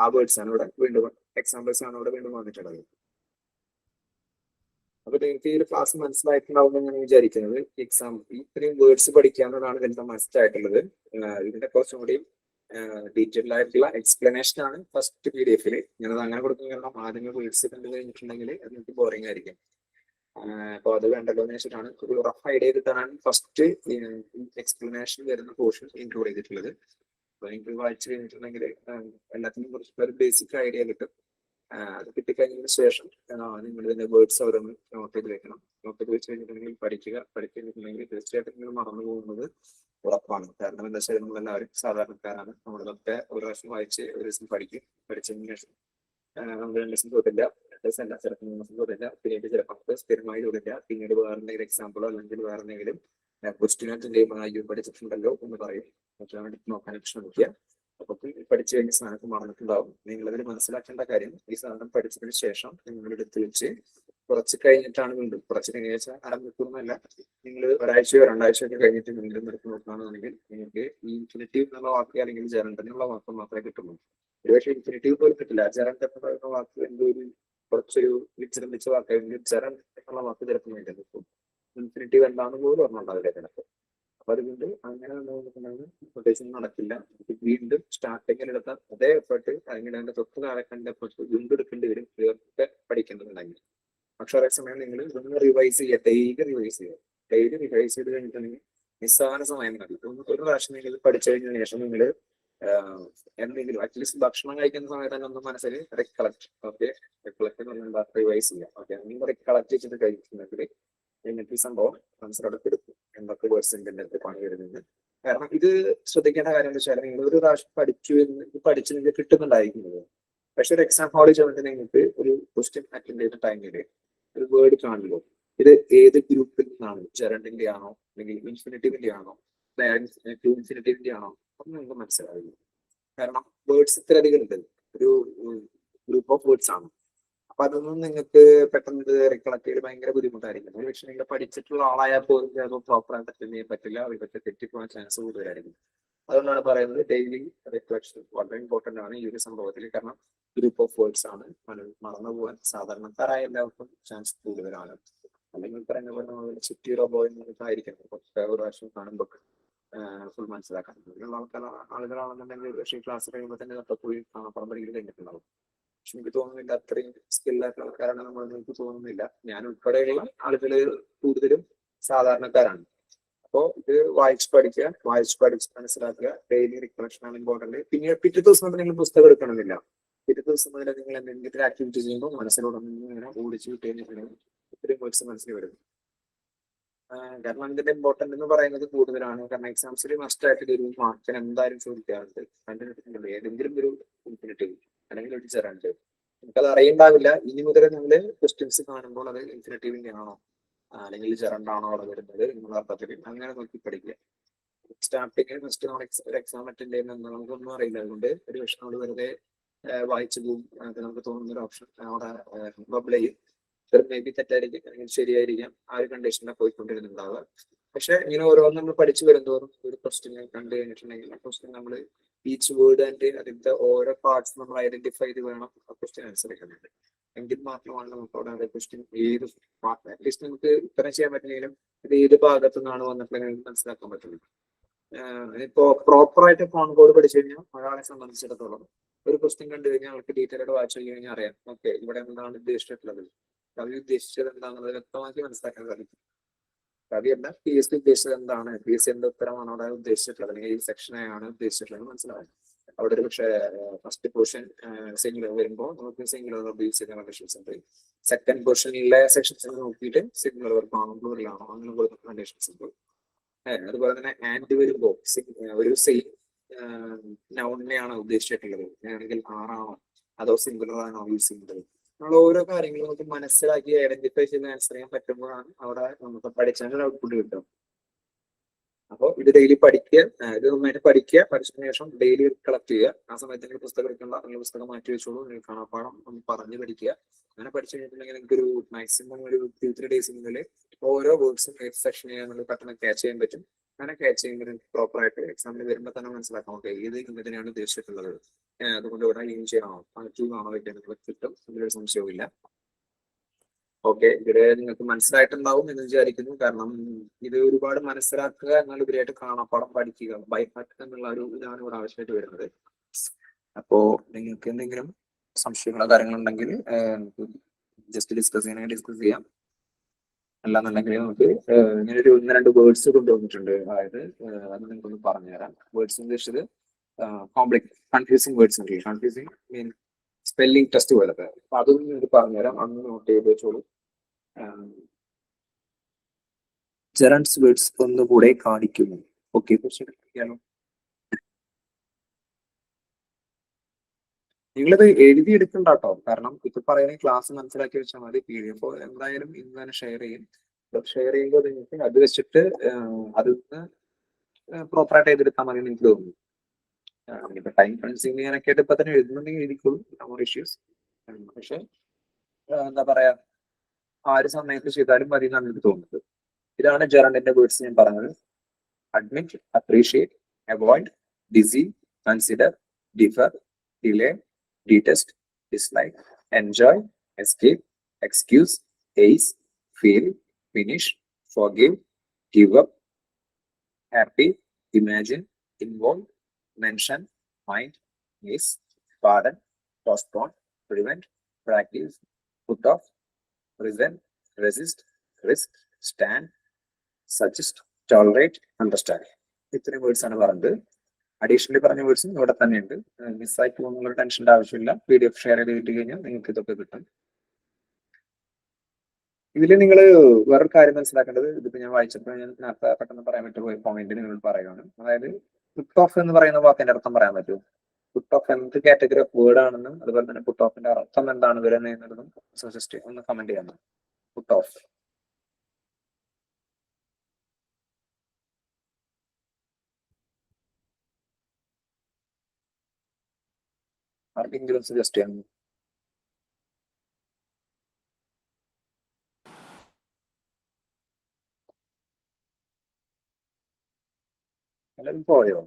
ആ വേർഡ്സ് ആണ് ഇവിടെ വീണ്ടും എക്സാമ്പിൾസ് ആണ് ഇവിടെ വീണ്ടും വന്നിട്ടുള്ളത്. അപ്പൊ നിങ്ങൾക്ക് ഈ ഒരു ക്ലാസ് മനസ്സിലായിട്ടുണ്ടാവും എന്ന് ഞാൻ വിചാരിക്കുന്നത്. എക്സാം ഇത്രയും വേർഡ്സ് പഠിക്കാവുന്നതാണ് ഇതിന്റെ മസ്റ്റ് ആയിട്ടുള്ളത്. ഇതിന്റെ കുറച്ചും കൂടി ഡീറ്റെയിൽഡ് ആയിട്ടുള്ള എക്സ്പ്ലനേഷൻ ആണ് ഫസ്റ്റ് PDF-ൽ. ഞാനത് അങ്ങനെ കൊടുക്കുന്ന കാരണം ആദ്യമേ വേർഡ്സ് കണ്ടു കഴിഞ്ഞിട്ടുണ്ടെങ്കിൽ അത് നിങ്ങൾക്ക് ബോറിംഗ് ആയിരിക്കും. അപ്പോൾ അത് വേണ്ടല്ലോ എന്ന് വെച്ചിട്ടാണ് ഒരു റഫ് ഐഡിയ കിട്ടാനാണ് ഫസ്റ്റ് എക്സ്പ്ലനേഷൻ വരുന്ന പോർഷൻ ഇൻക്ലൂഡ് ചെയ്തിട്ടുള്ളത്. അപ്പൊ നിങ്ങൾക്ക് വായിച്ചു കഴിഞ്ഞിട്ടുണ്ടെങ്കിൽ എല്ലാത്തിനും കുറിച്ചുള്ള ഒരു ബേസിക് ഐഡിയ കിട്ടും. അത് കിട്ടിക്കഴിഞ്ഞതിന് ശേഷം നിങ്ങൾ ഇതിന്റെ വേർഡ്സ് ഓരോന്ന് നോട്ട് ചെയ്ത് വെക്കണം. നോട്ട് ചെയ്ത് വെച്ച് കഴിഞ്ഞിട്ടുണ്ടെങ്കിൽ പഠിച്ചു കഴിഞ്ഞിട്ടുണ്ടെങ്കിൽ തീർച്ചയായിട്ടും നിങ്ങൾ മറന്നു പോകുന്നത് ഉറപ്പാണ്. കാരണം എന്താ വെച്ചാൽ നമ്മളെല്ലാവരും സാധാരണക്കാരാണ്. നമ്മളിതൊക്കെ ഒരു പ്രാവശ്യം വായിച്ച് ഒരു ദിവസം പഠിക്കും. പഠിച്ചതിന് ശേഷം നമ്മൾ 2 ദിവസം തോന്നില്ല, 2 ദിവസം അല്ല, ചിലപ്പോൾ 3 ദിവസം തോന്നില്ല, പിന്നീട് ചിലപ്പോൾ സ്ഥിരമായി തോന്നില്ല. പിന്നീട് വേറെ എന്തെങ്കിലും എക്സാമ്പിളോ അല്ലെങ്കിൽ വേറെ എന്തെങ്കിലും ക്വസ്റ്റ്യൻ പഠിച്ചിട്ടുണ്ടല്ലോ എന്ന് പറയും. മറ്റൊരാൾ നോക്കാനായിട്ട് ശ്രമിക്കുക. അപ്പൊ പഠിച്ചു കഴിഞ്ഞ സാധനത്ത് മറന്നിട്ടുണ്ടാവും. നിങ്ങളതിൽ മനസ്സിലാക്കേണ്ട കാര്യം, ഈ സാധനം പഠിച്ചതിന് ശേഷം നിങ്ങൾ എടുത്ത് വെച്ച് കുറച്ച് കഴിഞ്ഞിട്ടാണ് വീണ്ടും കുറച്ച് കഴിഞ്ഞാൽ അരമണിക്കൂർന്നല്ല, നിങ്ങൾ ഒരാഴ്ചയോ 2 ആഴ്ചയൊക്കെ കഴിഞ്ഞിട്ട് വീണ്ടും എടുത്ത് നോക്കുകയാണെന്നുണ്ടെങ്കിൽ നിങ്ങൾക്ക് ഈ ഇൻഫിനിറ്റീവ് എന്നുള്ള വാക്ക് അല്ലെങ്കിൽ ജെറണ്ട് എന്നുള്ള വാക്ക് മാത്രമേ കിട്ടുള്ളൂ. ഒരുപക്ഷെ ഇൻഫിനിറ്റീവ് പോലും കിട്ടില്ല. ജെറണ്ട് എന്ന് പറയുന്ന വാക്ക് എന്തോ ഒരു കുറച്ചൊരു വിചിരമിച്ച വാക്കായിരുന്നു. ജെറണ്ട് എന്നുള്ള വാക്ക് ചിലപ്പോൾ വേണ്ടത്. ഇപ്പം ഇൻഫിനിറ്റീവ് എന്താണെന്ന് പോലും ഓർമ്മയുണ്ടാവില്ല ചിലപ്പോൾ. അപ്പൊ അതുകൊണ്ട് അങ്ങനെ കൊട്ടേഷൻ നടക്കില്ല. വീണ്ടും സ്റ്റാർട്ടിങ്ങിൽ എടുത്ത അതേ എഫേർട്ട് അങ്ങനെ അതിന്റെ തൊട്ട് താഴെ കണ്ട എഫേർട്ട് വീണ്ടും എടുക്കേണ്ടി വരും ഇതൊക്കെ പഠിക്കേണ്ടതുണ്ടെങ്കിൽ. പക്ഷെ അതേ സമയം നിങ്ങൾ ഇതൊന്ന് റിവൈസ് ചെയ്യുക, ഡെയിലി റിവൈസ് ചെയ്യുക. ഡെയിലി റിവൈസ് ചെയ്ത് കഴിഞ്ഞിട്ടുണ്ടെങ്കിൽ നിസ്സാര സമയം മതി. ഒരു പ്രാവശ്യം നിങ്ങൾ പഠിച്ചു കഴിഞ്ഞ ശേഷം നിങ്ങൾ എന്തെങ്കിലും അറ്റ്ലീസ്റ്റ് ഭക്ഷണം കഴിക്കുന്ന സമയത്ത് തന്നെ ഒന്ന് മനസ്സിൽ റിക്കളക്ട്, ഓക്കെ, റിക്കളക്ട് റിവൈസ് ചെയ്യാം. ഓക്കെ, നിങ്ങൾ റിക്കളക്ട് ചെയ്തിട്ട് കഴിക്കുന്നെങ്കിൽ എന്നിട്ട് ഈ സംഭവം മനസ്സിലോട്ട് എടുക്കും എന്തൊക്കെ പേഴ്സെന്റിന്റെ പണി വരുന്നത്. കാരണം ഇത് ശ്രദ്ധിക്കേണ്ട കാര്യം എന്താ വെച്ചാൽ നിങ്ങൾ ഒരു പ്രാവശ്യം പഠിച്ച് നിങ്ങൾക്ക് കിട്ടുന്നുണ്ടായിരിക്കുന്നത്. പക്ഷെ ഒരു എക്സാം ഹാളിൽ ചെന്നിട്ട് നിങ്ങൾക്ക് ഒരു ക്വസ്റ്റ്യൻ അറ്റൻഡ് ചെയ്യുന്ന ടൈമിൽ ഒരു വേർഡ് കാണുമല്ലോ, ഇത് ഏത് ഗ്രൂപ്പിൽ നിന്നാണ്, ജെറണ്ടിന്റെ ആണോ അല്ലെങ്കിൽ ഇൻഫിനിറ്റീവിന്റെ ആണോ ഇൻഫിനിറ്റീവിന്റെ ആണോ ഒന്നും നിങ്ങൾക്ക് മനസ്സിലാവില്ല. കാരണം വേർഡ്സ് ഇത്രയധികം ഉണ്ട്, ഒരു ഗ്രൂപ്പ് ഓഫ് വേർഡ്സ് ആണ്. അപ്പൊ അതൊന്നും നിങ്ങൾക്ക് പെട്ടെന്ന് റിക്കളക്ട് ചെയ്ത് ഭയങ്കര ബുദ്ധിമുട്ടായിരിക്കും. ഒരു പക്ഷേ നിങ്ങൾ പഠിച്ചിട്ടുള്ള ആളായാൽ പോലും ചിലപ്പോൾ പ്രോപ്പർ ആയിട്ട് അറ്റൻഡ് ചെയ്യാൻ പറ്റില്ല, അതൊക്കെ തെറ്റിപ്പോകാൻ ചാൻസ് കൂടുതലായിരിക്കും. അതുകൊണ്ടാണ് പറയുന്നത് ഡെയിലി റിഫ്ലക്ഷൻ വളരെ ഇമ്പോർട്ടന്റ് ആണ് ഈ ഒരു സംഭവത്തിൽ. കാരണം ഗ്രൂപ്പ് ഓഫ് വേർഡ്സ് ആണ്, മറന്നു പോകാൻ സാധാരണക്കാരായ എല്ലാവർക്കും ചാൻസ് കൂടുതലാണ്. അല്ലെങ്കിൽ പറയുന്ന പോലെ ചിറ്റി റോബോ എന്നൊക്കെയായിരിക്കും ഒരു പ്രാവശ്യം കാണുമ്പോൾ ഫുൾ മനസ്സിലാക്കാൻ ആളുകളാണെന്നുണ്ടെങ്കിൽ പക്ഷേ ക്ലാസ് കഴിയുമ്പോൾ തന്നെ ഒക്കെ പോയി കാണാപ്പുറം പഠിക്കൽ കഴിഞ്ഞിട്ടുണ്ടാവും. പക്ഷെ എനിക്ക് തോന്നുന്നില്ല അത്രയും സ്കില്ലായിട്ടുള്ള ആൾക്കാരാണ് നമ്മളെന്ന് എനിക്ക് തോന്നുന്നില്ല. ഞാൻ ഉൾപ്പെടെയുള്ള ആളുകൾ കൂടുതലും സാധാരണക്കാരാണ്. അപ്പോൾ ഇത് വായിച്ച് പഠിച്ച് മനസ്സിലാക്കുക. ഡെയിലി റിഫ്ലക്ഷൻ ആണ് ഇമ്പോർട്ടന്റ്. പിന്നെ പിറ്റേ ദിവസം മുതൽ നിങ്ങൾ പുസ്തകം എടുക്കണമെന്നില്ല. പിറ്റേ ദിവസം മുതൽ നിങ്ങൾ എന്തെങ്കിലും ആക്ടിവിറ്റി ചെയ്യുമ്പോൾ മനസ്സിലൂടെ ഇങ്ങനെ ഓടിച്ചു കിട്ടിയിട്ടുണ്ടെങ്കിൽ ഇത്രയും വേർഡ്സ് മനസ്സിൽ വരും. കാരണം ഇതിന്റെ ഇമ്പോർട്ടന്റ് എന്ന് പറയുന്നത് കൂടുതലാണ്. കാരണം എക്സാംസിൽ മസ്റ്റ് ആയിട്ട് ഒരു മാർക്കിന് എന്തായാലും ചോദിക്കാറുണ്ട്. അതിന്റെ ഏതെങ്കിലും ഒരു ഇൻഫിനിറ്റീവ് അല്ലെങ്കിൽ ഒരു ജെറണ്ട് നമുക്കത് അറിയണ്ടാവില്ല. ഇനി മുതൽ നിങ്ങൾ ക്വസ്റ്റ്യൻസ് കാണുമ്പോൾ അത് ഇൻഫിനിറ്റീവിന്റെ ആണോ അല്ലെങ്കിൽ ജെറണ്ടാണോ അവിടെ വരുന്നത് എന്നുള്ള അർത്ഥത്തിൽ അങ്ങനെ നോക്കി പഠിക്കുക. സ്റ്റാർട്ടിങ്ങിൽ ഫസ്റ്റ് നമ്മൾ ഒരു എക്സാം അറ്റൻഡ് ചെയ്യുന്ന നമുക്കൊന്നും അറിയില്ല. അതുകൊണ്ട് ഒരു പക്ഷെ നമ്മൾ വെറുതെ വായിച്ചു പോകും. നമുക്ക് തോന്നുന്ന ഒരു ഓപ്ഷൻ അവിടെ ബബിൾ ചെയ്യും. മേ ബി തെറ്റായിരിക്കും അല്ലെങ്കിൽ ശരിയായിരിക്കാം. ആ ഒരു കണ്ടീഷനിലാണ് പോയിക്കൊണ്ടിരുന്നുണ്ടാവുക. പക്ഷെ ഇങ്ങനെ ഓരോന്നും നമ്മൾ പഠിച്ചു വരുന്നതോറും ഒരു ക്വസ്റ്റ്യൻ കണ്ടു കഴിഞ്ഞിട്ടുണ്ടെങ്കിൽ ആ ക്വസ്റ്റ്യൻ നമ്മൾ ഈച്ച് വേർഡ് ആൻഡ് അതിന്റെ ഓരോ പാർട്സ് നമ്മൾ ഐഡന്റിഫൈ ചെയ്ത് വേണം ആ ക്വസ്റ്റ്യൻ അനുസരിക്കുന്നത്. എങ്കിൽ മാത്രമാണ് നമുക്ക് അവിടെ ക്വസ്റ്റ്യൻ ഏത് പാർട്ട് അറ്റ്ലീസ്റ്റ് നമുക്ക് ഉത്തരം ചെയ്യാൻ പറ്റില്ലെങ്കിലും ഇത് ഏത് ഭാഗത്തു നിന്നാണ് വന്നിട്ടുണ്ടെങ്കിൽ മനസ്സിലാക്കാൻ പറ്റുള്ളൂ. ഇപ്പോ പ്രോപ്പറായിട്ട് ഫോൺ കോഡ് പഠിച്ചു കഴിഞ്ഞാൽ ഒരാളെ സംബന്ധിച്ചിടത്തോളം ഒരു ക്വസ്റ്റ്യൻ കണ്ടു കഴിഞ്ഞാൽ അവർക്ക് ഡീറ്റെയിൽ ആയിട്ട് വായിച്ചു കഴിഞ്ഞാൽ അറിയാം, ഓക്കെ, ഇവിടെ എന്താണ് ഉദ്ദേശിച്ചിട്ടുള്ളത്, കവി ഉദ്ദേശിച്ചത് എന്താണെന്നത് വ്യക്തമാക്കി മനസ്സിലാക്കാൻ സാധിക്കും. കവിയല്ല പി എസ് സി ഉദ്ദേശിച്ചത് എന്താണ്, പി എസ് സി എന്ത് ഉത്തരമാണ് അവിടെ ഉദ്ദേശിച്ചിട്ടുള്ളത് അല്ലെങ്കിൽ ഈ സെക്ഷനെയാണ് ഉദ്ദേശിച്ചിട്ടുള്ളത് മനസ്സിലാവും. അവിടെ ഒരു പക്ഷേ ഫസ്റ്റ് പോർഷൻ സിംഗുലർ വരുമ്പോൾ നമുക്ക് സിംഗുലർ ഉപയോഗിച്ച് ചെയ്യുന്ന കണ്ടീഷൻസ് ഉണ്ട്. സെക്കൻഡ് പോർഷനിലെ സെക്ഷൻസ് നോക്കിയിട്ട് സിംഗുലർ വർക്കാണോ പ്ലൂറലാണോ അങ്ങനെ കൊടുക്കുന്ന കണ്ടീഷൻസ് ഉണ്ട്. അതുപോലെ തന്നെ ആൻഡ് വരുമ്പോൾ ഒരു സെയിം നൗണിനെയാണോ ഉദ്ദേശിച്ചിട്ടുള്ളത്, ആണെങ്കിൽ ആറാണോ അതോ സിംഗുലർ ആണോ യൂസ് ചെയ്യുന്നത്, നമ്മൾ ഓരോ കാര്യങ്ങളും നമുക്ക് മനസ്സിലാക്കി ഐഡന്റിഫൈ ചെയ്ത് ആൻസർ ചെയ്യാൻ പറ്റുമ്പോഴാണ് അവിടെ നമുക്ക് പഠിച്ചതിന്റെ ഔട്ട്പുട്ട് കിട്ടും. അപ്പോൾ ഇത് ഡെയിലി പഠിക്കുക, ഇത് നന്നായിട്ട് പഠിക്കുക. പഠിച്ചതിന് ശേഷം ഡെയിലി കളക്ട് ചെയ്യുക. ആ സമയത്ത് നിങ്ങൾ പുസ്തകം എടുക്കേണ്ട, നിങ്ങൾ പുസ്തകം മാറ്റി വെച്ചോളൂ. നിങ്ങൾ കാണാപ്പാടം ഒന്ന് പറഞ്ഞു പഠിക്കുക. അങ്ങനെ പഠിച്ചു കഴിഞ്ഞിട്ടുണ്ടെങ്കിൽ നിങ്ങൾക്ക് ഒരു മാക്സിമം ഒരു 2-3 ഡേയ്സിനുള്ളിൽ ഓരോ വേർഡ്സും ഏത് സെക്ഷൻ ചെയ്യാൻ പെട്ടെന്ന് ക്യാച്ച് ചെയ്യാൻ പറ്റും. അങ്ങനെ ക്യാച്ച് ചെയ്യുമ്പോൾ പ്രോപ്പർ ആയിട്ട് എക്സാമിൽ വരുമ്പോൾ തന്നെ മനസ്സിലാക്കാം, ഓക്കെ, ഏത് ഇതിനെയാണ് ഉദ്ദേശിച്ചിട്ടുള്ളത്, അതുകൊണ്ട് ഇവിടെ യൂസ് ചെയ്യണോ ആണോ വയ്ക്കാൻ കിട്ടും. അതിലൊരു സംശയവുമില്ല. ഓക്കെ, ഇവിടെ നിങ്ങൾക്ക് മനസ്സിലായിട്ടുണ്ടാവും എന്ന് വിചാരിക്കുന്നു. കാരണം ഇത് ഒരുപാട് മനസ്സിലാക്കുക എന്നുള്ളതിലായിട്ട് കാണാപ്പാടം പഠിക്കുക, ബൈഹാർട്ട് എന്നുള്ള ഒരു ഇതാണ് ഇവിടെ ആവശ്യമായിട്ട് വരുന്നത്. അപ്പോ നിങ്ങൾക്ക് എന്തെങ്കിലും സംശയങ്ങളോ കാര്യങ്ങളുണ്ടെങ്കിൽ ജസ്റ്റ് ഡിസ്കസ് ചെയ്യാം. അല്ലാന്നുണ്ടെങ്കിൽ നമുക്ക് ഇങ്ങനെ ഒരു 1-2 വേർഡ്സ് കൊണ്ടുവന്നിട്ടുണ്ട്. അതായത് അത് നിങ്ങൾക്കൊന്ന് പറഞ്ഞുതരാം. വേർഡ്സ് ഉദ്ദേശിച്ചത് കൺഫ്യൂസിങ് വേർഡ്സ് ഉണ്ട്. കൺഫ്യൂസിങ് മീൻ സ്പെല്ലിംഗ് ടെസ്റ്റ് പോലത്തെ. അപ്പൊ അതും നിങ്ങൾക്ക് പറഞ്ഞുതരാം, അന്ന് നോട്ട് ചെയ്ത് വെച്ചോളൂ. ജെറണ്ട്സ് വേർഡ്സ് ഒന്നുകൂടെ കാണിക്കുന്നു. ഓക്കെ, കുറച്ച് നിങ്ങളിത് എഴുതിയെടുക്കണ്ട കേട്ടോ. കാരണം ഇപ്പൊ പറയുന്ന ക്ലാസ് മനസ്സിലാക്കി വെച്ചാൽ മതി. PDF എന്തായാലും ഇന്ന് തന്നെ ഷെയർ ചെയ്യും. ഷെയർ ചെയ്യുമ്പോൾ നിങ്ങൾക്ക് അത് വെച്ചിട്ട് അതിൽ നിന്ന് പ്രോപ്പറായിട്ട് എഴുതിയെടുത്താൽ മതി എനിക്ക് തോന്നുന്നു. ഇപ്പൊ ടൈം കൺസ്യൂം ചെയ്യാനൊക്കെ ആയിട്ട് ഇപ്പൊ തന്നെ എഴുതുന്നുണ്ടെങ്കിൽ എഴുതിക്കോളൂ, നോ ഇഷ്യൂസ്. പക്ഷെ എന്താ പറയാ, ആ ഒരു സമയത്ത് ചെയ്താലും മതി എന്നാണ് എനിക്ക് തോന്നുന്നത്. ഇതാണ് ജെറണ്ടിന്റെ വേർഡ്സ് ഞാൻ പറഞ്ഞത്. Admit, appreciate, avoid, deceive, consider, differ, delay, detest, dislike, enjoy, escape, excuse, ace, feel, finish, forgive, give up, happy, imagine, involve, mention, mind, miss, pardon, postpone, prevent, practice, put off, present, resist, risk, stand, suggest, tolerate, understand. ഇത്രയും വേർഡ്സ് ആണ് പറഞ്ഞത്. അഡീഷണലി പറഞ്ഞ വേർഡ്സും ഇവിടെ തന്നെയുണ്ട്. മിസ്സായി പോകുന്നുള്ള ടെൻഷന്റെ ആവശ്യമില്ല. PDF ഷെയർ ചെയ്ത് കിട്ടി കഴിഞ്ഞാൽ നിങ്ങൾക്ക് ഇതൊക്കെ കിട്ടും. ഇതിൽ നിങ്ങൾ വേറൊരു കാര്യം മനസ്സിലാക്കേണ്ടത്, ഇതിപ്പോ ഞാൻ വായിച്ചപ്പോൾ ഞാൻ നേരത്തെ പെട്ടെന്ന് പറയാൻ പറ്റുന്ന പോയിന്റ് നിങ്ങൾ പറയുകയാണ്. അതായത് പുട്ട് ഓഫ് എന്ന് പറയുന്ന വാക്കിന്റെ അർത്ഥം പറയാൻ പറ്റുമോ? പുട്ട് ഓഫ് എന്ത് കാറ്റഗറി ഓഫ് വേർഡ് ആണെന്നും അതുപോലെ തന്നെ പുട്ട് ഓഫിന്റെ അർത്ഥം എന്താണ് വരുന്നത് എന്നുള്ളതും സജസ്റ്റ് ഒന്ന് കമന്റ് ചെയ്യാം. പുട്ട് ഓഫ് ആർക്കെങ്കിലും സജസ്റ്റ് ചെയ്യാം. എല്ലാവരും പോയോ?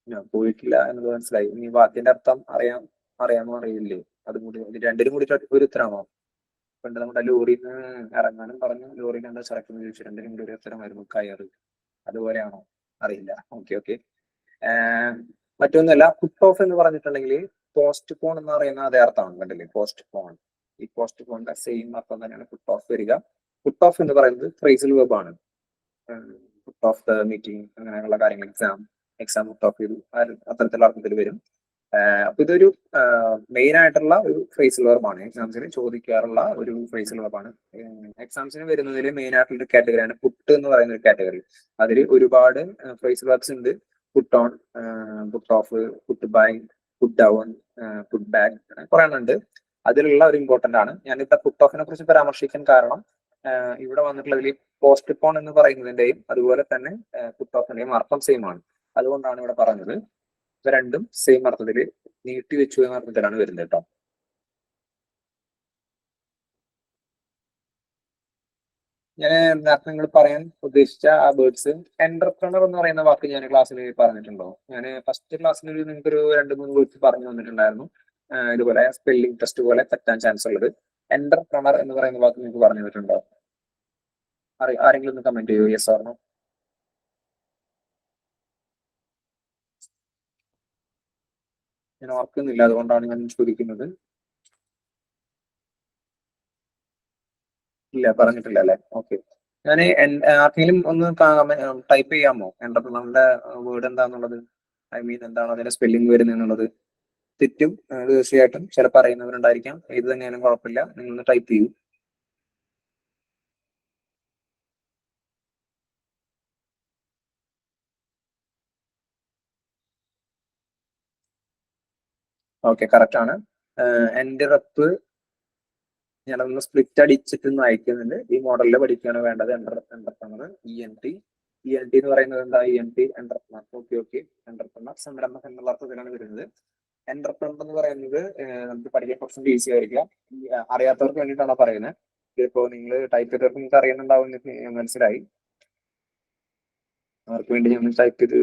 ഞാൻ പോയിട്ടില്ല എന്നത് മനസ്സിലായി. ഇനി വാക്കിന്റെ അർത്ഥം അറിയാമോ അറിയില്ലേ? അതും കൂടി രണ്ടിനും കൂടി ഒരു ഉത്തരമാണോ? പണ്ട് നമ്മുടെ ലോറിയിൽ നിന്ന് ഇറങ്ങാനും പറഞ്ഞു, ലോറിയിൽ എന്താ ചരക്കെന്ന് ചോദിച്ചു, രണ്ടിനും കൂടി ഒരു ഉത്തരമായിരുന്നു കയറ്. അതുപോലെയാണോ? അറിയില്ല. Okay okay. മറ്റൊന്നല്ല, പുട്ട് ഓഫ് എന്ന് പറഞ്ഞിട്ടുണ്ടെങ്കിൽ പോസ്റ്റ് പോൺ എന്ന് പറയുന്ന അതേ അർത്ഥമാണ്. കണ്ടില്ലേ? Postpone. ഈ പോസ്റ്റ് പോണിന്റെ സെയിം അർത്ഥം തന്നെയാണ് പുട്ട് ഓഫ് വരിക. പുട്ട് ഓഫ് എന്ന് പറയുന്നത് ഫ്രേസൽ വെബ് ആണ്. പുട്ട് ഓഫ് ദ മീറ്റിംഗ്, അങ്ങനെയുള്ള കാര്യങ്ങൾ, എക്സാം പുട്ട് ഓഫ് ചെയ്തു, അത്തരത്തിലുള്ള അർത്ഥത്തിൽ വരും. അപ്പൊ ഇതൊരു മെയിൻ ആയിട്ടുള്ള ഒരു ഫ്രേസൽ വെർബാണ്. എക്സാംസിന് ചോദിക്കാറുള്ള ഒരു ഫ്രേസൽ വെർബാണ്. എക്സാംസിന് വരുന്നതിൽ മെയിൻ ആയിട്ടുള്ള ഒരു കാറ്റഗറിയാണ് പുട്ട് എന്ന് പറയുന്ന ഒരു കാറ്റഗറി. അതിൽ ഒരുപാട് ഫ്രേസൽ വെർബ്സ് ഉണ്ട്. Put on, put off, put by, put down, put back, കുറെ ഉണ്ട്. അതിലുള്ള ഒരു ഇമ്പോർട്ടന്റ് ആണ്. ഞാനിവിടെ പുട്ട് ഓഫിനെ കുറിച്ച് പരാമർശിക്കാൻ കാരണം ഇവിടെ വന്നിട്ടുള്ളതിൽ പോസ്റ്റ് പോൺ എന്ന് പറയുന്നതിന്റെയും അതുപോലെ തന്നെ പുട്ട് ഓഫിന്റെയും അർത്ഥം സെയിം ആണ്. അതുകൊണ്ടാണ് ഇവിടെ പറഞ്ഞത്. ഇവ രണ്ടും സെയിം അർത്ഥത്തിൽ നീട്ടി വെച്ചു എന്ന അർത്ഥത്തിലാണ് വരുന്നത് കേട്ടോ. ഞാൻ നേരത്തെ നിങ്ങൾ പറയാൻ ഉദ്ദേശിച്ച ആ വേർഡ്സ്, എന്റർപ്രണർ എന്ന് പറയുന്ന വാക്ക് ഞാൻ ക്ലാസ്സിൽ പറഞ്ഞിട്ടുണ്ടോ? ഞാൻ ഫസ്റ്റ് ക്ലാസ്സിൽ നിങ്ങൾക്ക് ഒരു 2-3 വേർഡ്സ് പറഞ്ഞു തന്നിട്ടുണ്ടായിരുന്നു. ഇതുപോലെ സ്പെല്ലിംഗ് ടെസ്റ്റ് പോലെ തെറ്റാൻ ചാൻസ് ഉള്ളത്. എന്റർപ്രണർ എന്ന് പറയുന്ന വാക്ക് നിങ്ങൾക്ക് പറഞ്ഞു തന്നിട്ടുണ്ടോ? ആരെങ്കിലും ഒന്ന് കമന്റ് ചെയ്യൂ, യെസ് ഓർ നോ? ഞാൻ ഓർക്കുന്നില്ല, അതുകൊണ്ടാണ് ഞാൻ ചോദിക്കുന്നത്. ഇല്ല, പറഞ്ഞിട്ടില്ല അല്ലെ? ഓക്കെ. ഞാൻ ആർക്കെങ്കിലും ഒന്ന് ടൈപ്പ് ചെയ്യാമോ എന്റർപ്രണറിന്റെ വേർഡ് എന്താന്നുള്ളത്? ഐ മീൻ എന്താണ് അതിന്റെ സ്പെല്ലിംഗ് വരുന്നത് എന്നുള്ളത്? തെറ്റും തീർച്ചയായിട്ടും ചിലപ്പോൾ അറിയുന്നവരുണ്ടായിരിക്കാം. ഏത് തന്നെയാലും കുഴപ്പമില്ല, നിങ്ങൾ ടൈപ്പ് ചെയ്യൂ. ഓക്കെ, കറക്റ്റ് ആണ്. എന്റെ റെപ്പ് ഞാനൊന്ന് സ്പ്ലിറ്റ് അടിച്ചിട്ടൊന്ന് അയക്കുന്നുണ്ട്. ഈ മോഡലിൽ പഠിക്കുകയാണ് വേണ്ടത്. എന്റർപ്രണർ, ENT എന്ന് പറയുന്നത് എന്താ? ENT entrepreneur. Okay okay. Entrepreneur സംരംഭം എന്നുള്ള അർത്ഥത്തിലാണ് വരുന്നത്. എന്റർപ്രണർ എന്ന് പറയുന്നത് നമുക്ക് പഠിക്കാൻ കുറച്ചും ഈസി ആയിരിക്കാം. അറിയാത്തവർക്ക് വേണ്ടിയിട്ടാണ് പറയുന്നത്. ഇതിപ്പോ നിങ്ങൾ ടൈപ്പ് ചെയ്തവർക്ക് നിങ്ങൾക്ക് അറിയുന്നുണ്ടാവും എന്ന് മനസ്സിലായി. അവർക്ക് വേണ്ടി ഞാൻ ടൈപ്പ് ചെയ്ത്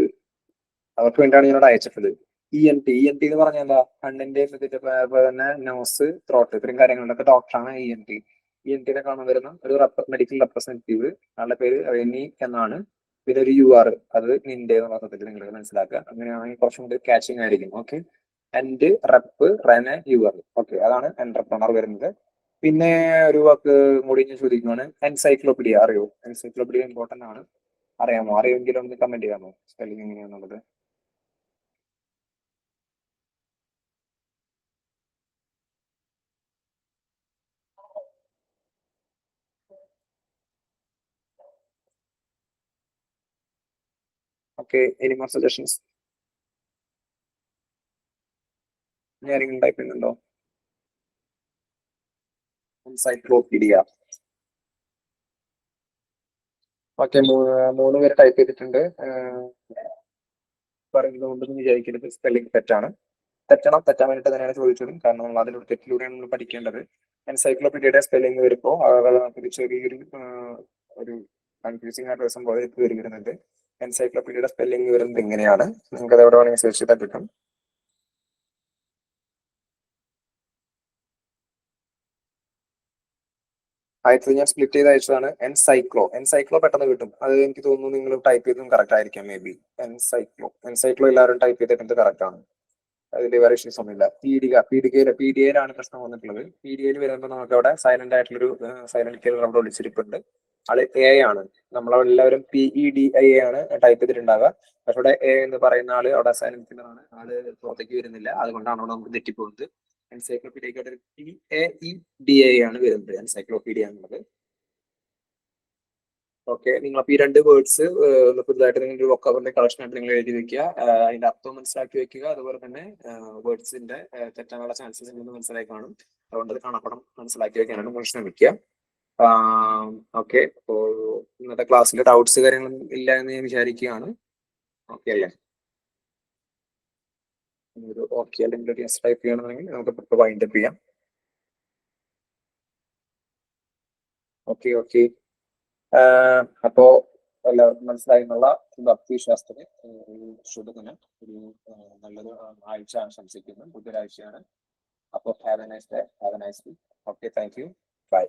അവർക്ക് വേണ്ടിയാണ് ഞാനോട് അയച്ചിട്ടുള്ളത്. ENT എന്ന് പറഞ്ഞാൽ എന്താ? കണ്ണിന്റെ തന്നെ നോസ്, ത്രോട്ട്, ഇത്രയും കാര്യങ്ങളിലൊക്കെ ഡോക്ടറാണ് ENT. ENTനെ കാണാൻ വരുന്ന ഒരു മെഡിക്കൽ റെപ്രസെന്റേറ്റീവ്, ആളുടെ പേര് റെനി എന്നാണ്. പിന്നെ ഒരു UR, അത് നിന്റെ എന്ന അർത്ഥത്തിൽ നിങ്ങൾ മനസ്സിലാക്കുക. അങ്ങനെയാണെങ്കിൽ കുറച്ചും കൂടി കാച്ചിങ് ആയിരിക്കും. Okay. End, rep, Rena, UR. Okay, അതാണ് എന്റർപ്രണർ വരുന്നത്. പിന്നെ ഒരു വാക്ക് കൂടി ഞാൻ ചോദിക്കുകയാണ്, എൻസൈക്ലോപീഡിയ അറിയോ? എൻസൈക്ലോപീഡിയ ഇമ്പോർട്ടന്റ് ആണ്. അറിയാമോ? അറിയുമെങ്കിലും ഒന്ന് കമന്റ് ചെയ്യാമോ സ്പെല്ലിംഗ് എങ്ങനെയാണെന്നുള്ളത്? Okay, any more suggestions? ഇനി ആരെങ്കിലും ടൈപ്പ് ചെയ്യുന്നുണ്ടോ? എൻസൈക്ലോപീഡിയ. ഓക്കെ, 3 പേര് ടൈപ്പ് ചെയ്തിട്ടുണ്ട്. പറയുന്നതുകൊണ്ടൊന്നും വിചാരിക്കരുത് സ്പെല്ലിംഗ് തെറ്റാണ്. തെറ്റാൻ വേണ്ടിയിട്ട് തന്നെയാണ് ചോദിച്ചത്. കാരണം നമ്മൾ അതിലൂടെ തെറ്റിലൂടെയാണ് നമ്മൾ പഠിക്കേണ്ടത്. എൻസൈക്ലോപീഡിയയുടെ സ്പെല്ലിംഗ് വരുമ്പോൾ നമുക്കൊരു ചെറിയൊരു ഒരു കൺഫ്യൂസിംഗ് ആയിട്ടുള്ള സംഭവം ഇത് കയറി വരുന്നുണ്ട്. എൻസൈക്ലോപീഡിയയുടെ സ്പെല്ലിംഗ് വരുന്നത് ഇങ്ങനെയാണ്. നിങ്ങൾക്ക് അത് എവിടെ വേണമെങ്കിൽ സെർച്ച് ചെയ്താൽ കിട്ടും. ആദ്യത്തെ ഞാൻ സ്പ്ലിറ്റ് ചെയ്ത് അയച്ചതാണ് എൻസൈക്ലോ പെട്ടെന്ന് കിട്ടും. അത് എനിക്ക് തോന്നുന്നു നിങ്ങൾ ടൈപ്പ് ചെയ്തതും കറക്റ്റ് ആയിരിക്കാം. മേ ബി എൻസൈക്ലോ എല്ലാവരും ടൈപ്പ് ചെയ്തിട്ടുണ്ട്, കറക്റ്റ് ആണ്. അതിൽ വേറെ ഇഷ്യൂസ് ഒന്നുമില്ല. പീഡികയിലാണ് പ്രശ്നം വന്നിട്ടുള്ളത്. പീഡികയിൽ വരുമ്പോൾ നമുക്ക് അവിടെ സൈലന്റ് ആയിട്ടുള്ളൊരു സൈലന്റ് കില്ലർ അവിടെ ഒളിച്ചിരിപ്പുണ്ട്. ആള് എ ആണ്. നമ്മളെല്ലാവരും PEDIA ആണ് ടൈപ്പ് ചെയ്തിട്ടുണ്ടാവുക. പക്ഷെ ഇവിടെ എ എന്ന് പറയുന്ന ആള് അവിടെ സൈലന്റ് കില്ലർ ആണ്. ആള് പുറത്തേക്ക് വരുന്നില്ല. അതുകൊണ്ടാണ് അവിടെ നമുക്ക് തെറ്റിപ്പോകുന്നത്. എൻസൈക്ലോപീഡിയയ്ക്ക് PAEDA ആണ് വരുന്നത്, എൻസൈക്ലോപീഡിയ എന്നുള്ളത്. ഓക്കെ, നിങ്ങൾ അപ്പൊ ഈ 2 വേർഡ്സ് പുതുതായിട്ട് നിങ്ങളുടെ വൊക്കാബുലറി കളക്ഷൻ ആയിട്ട് നിങ്ങൾ എഴുതി വെക്കുക. അതിന്റെ അർത്ഥം മനസ്സിലാക്കി വെക്കുക. അതുപോലെ തന്നെ വേർഡ്സിന്റെ തെറ്റാനുള്ള ചാൻസസ് ഉണ്ടെന്ന് മനസ്സിലാക്കി കാണും. അതുകൊണ്ട് അത് കാണപ്പെടം മനസ്സിലാക്കി വെക്കാനാണ് നിങ്ങൾ ശ്രമിക്കുക. ഓക്കെ, അപ്പോ ഇന്നത്തെ ക്ലാസ്സിൽ ഡൗട്ട്സ് കാര്യങ്ങളും ഇല്ല എന്ന് ഞാൻ വിചാരിക്കുകയാണ്. ഓക്കെ അല്ലേ? ഓക്കെ അല്ലെങ്കിൽ ഒരു യെസ് ടൈപ്പ് ചെയ്യണമെങ്കിൽ നമുക്ക് വൈൻഡപ്പ് ചെയ്യാം. ഓക്കെ. അപ്പോ എല്ലാവർക്കും മനസ്സിലായി എന്നുള്ള ഭക്തിവിശ്വാസത്തിന് ശുഭദിനം, ഒരു നല്ലൊരു ആഴ്ച ആശംസിക്കുന്നു. പുതിയൊരാഴ്ചയാണ്. അപ്പോൾ have a nice day, have a nice week. Okay, thank you, by.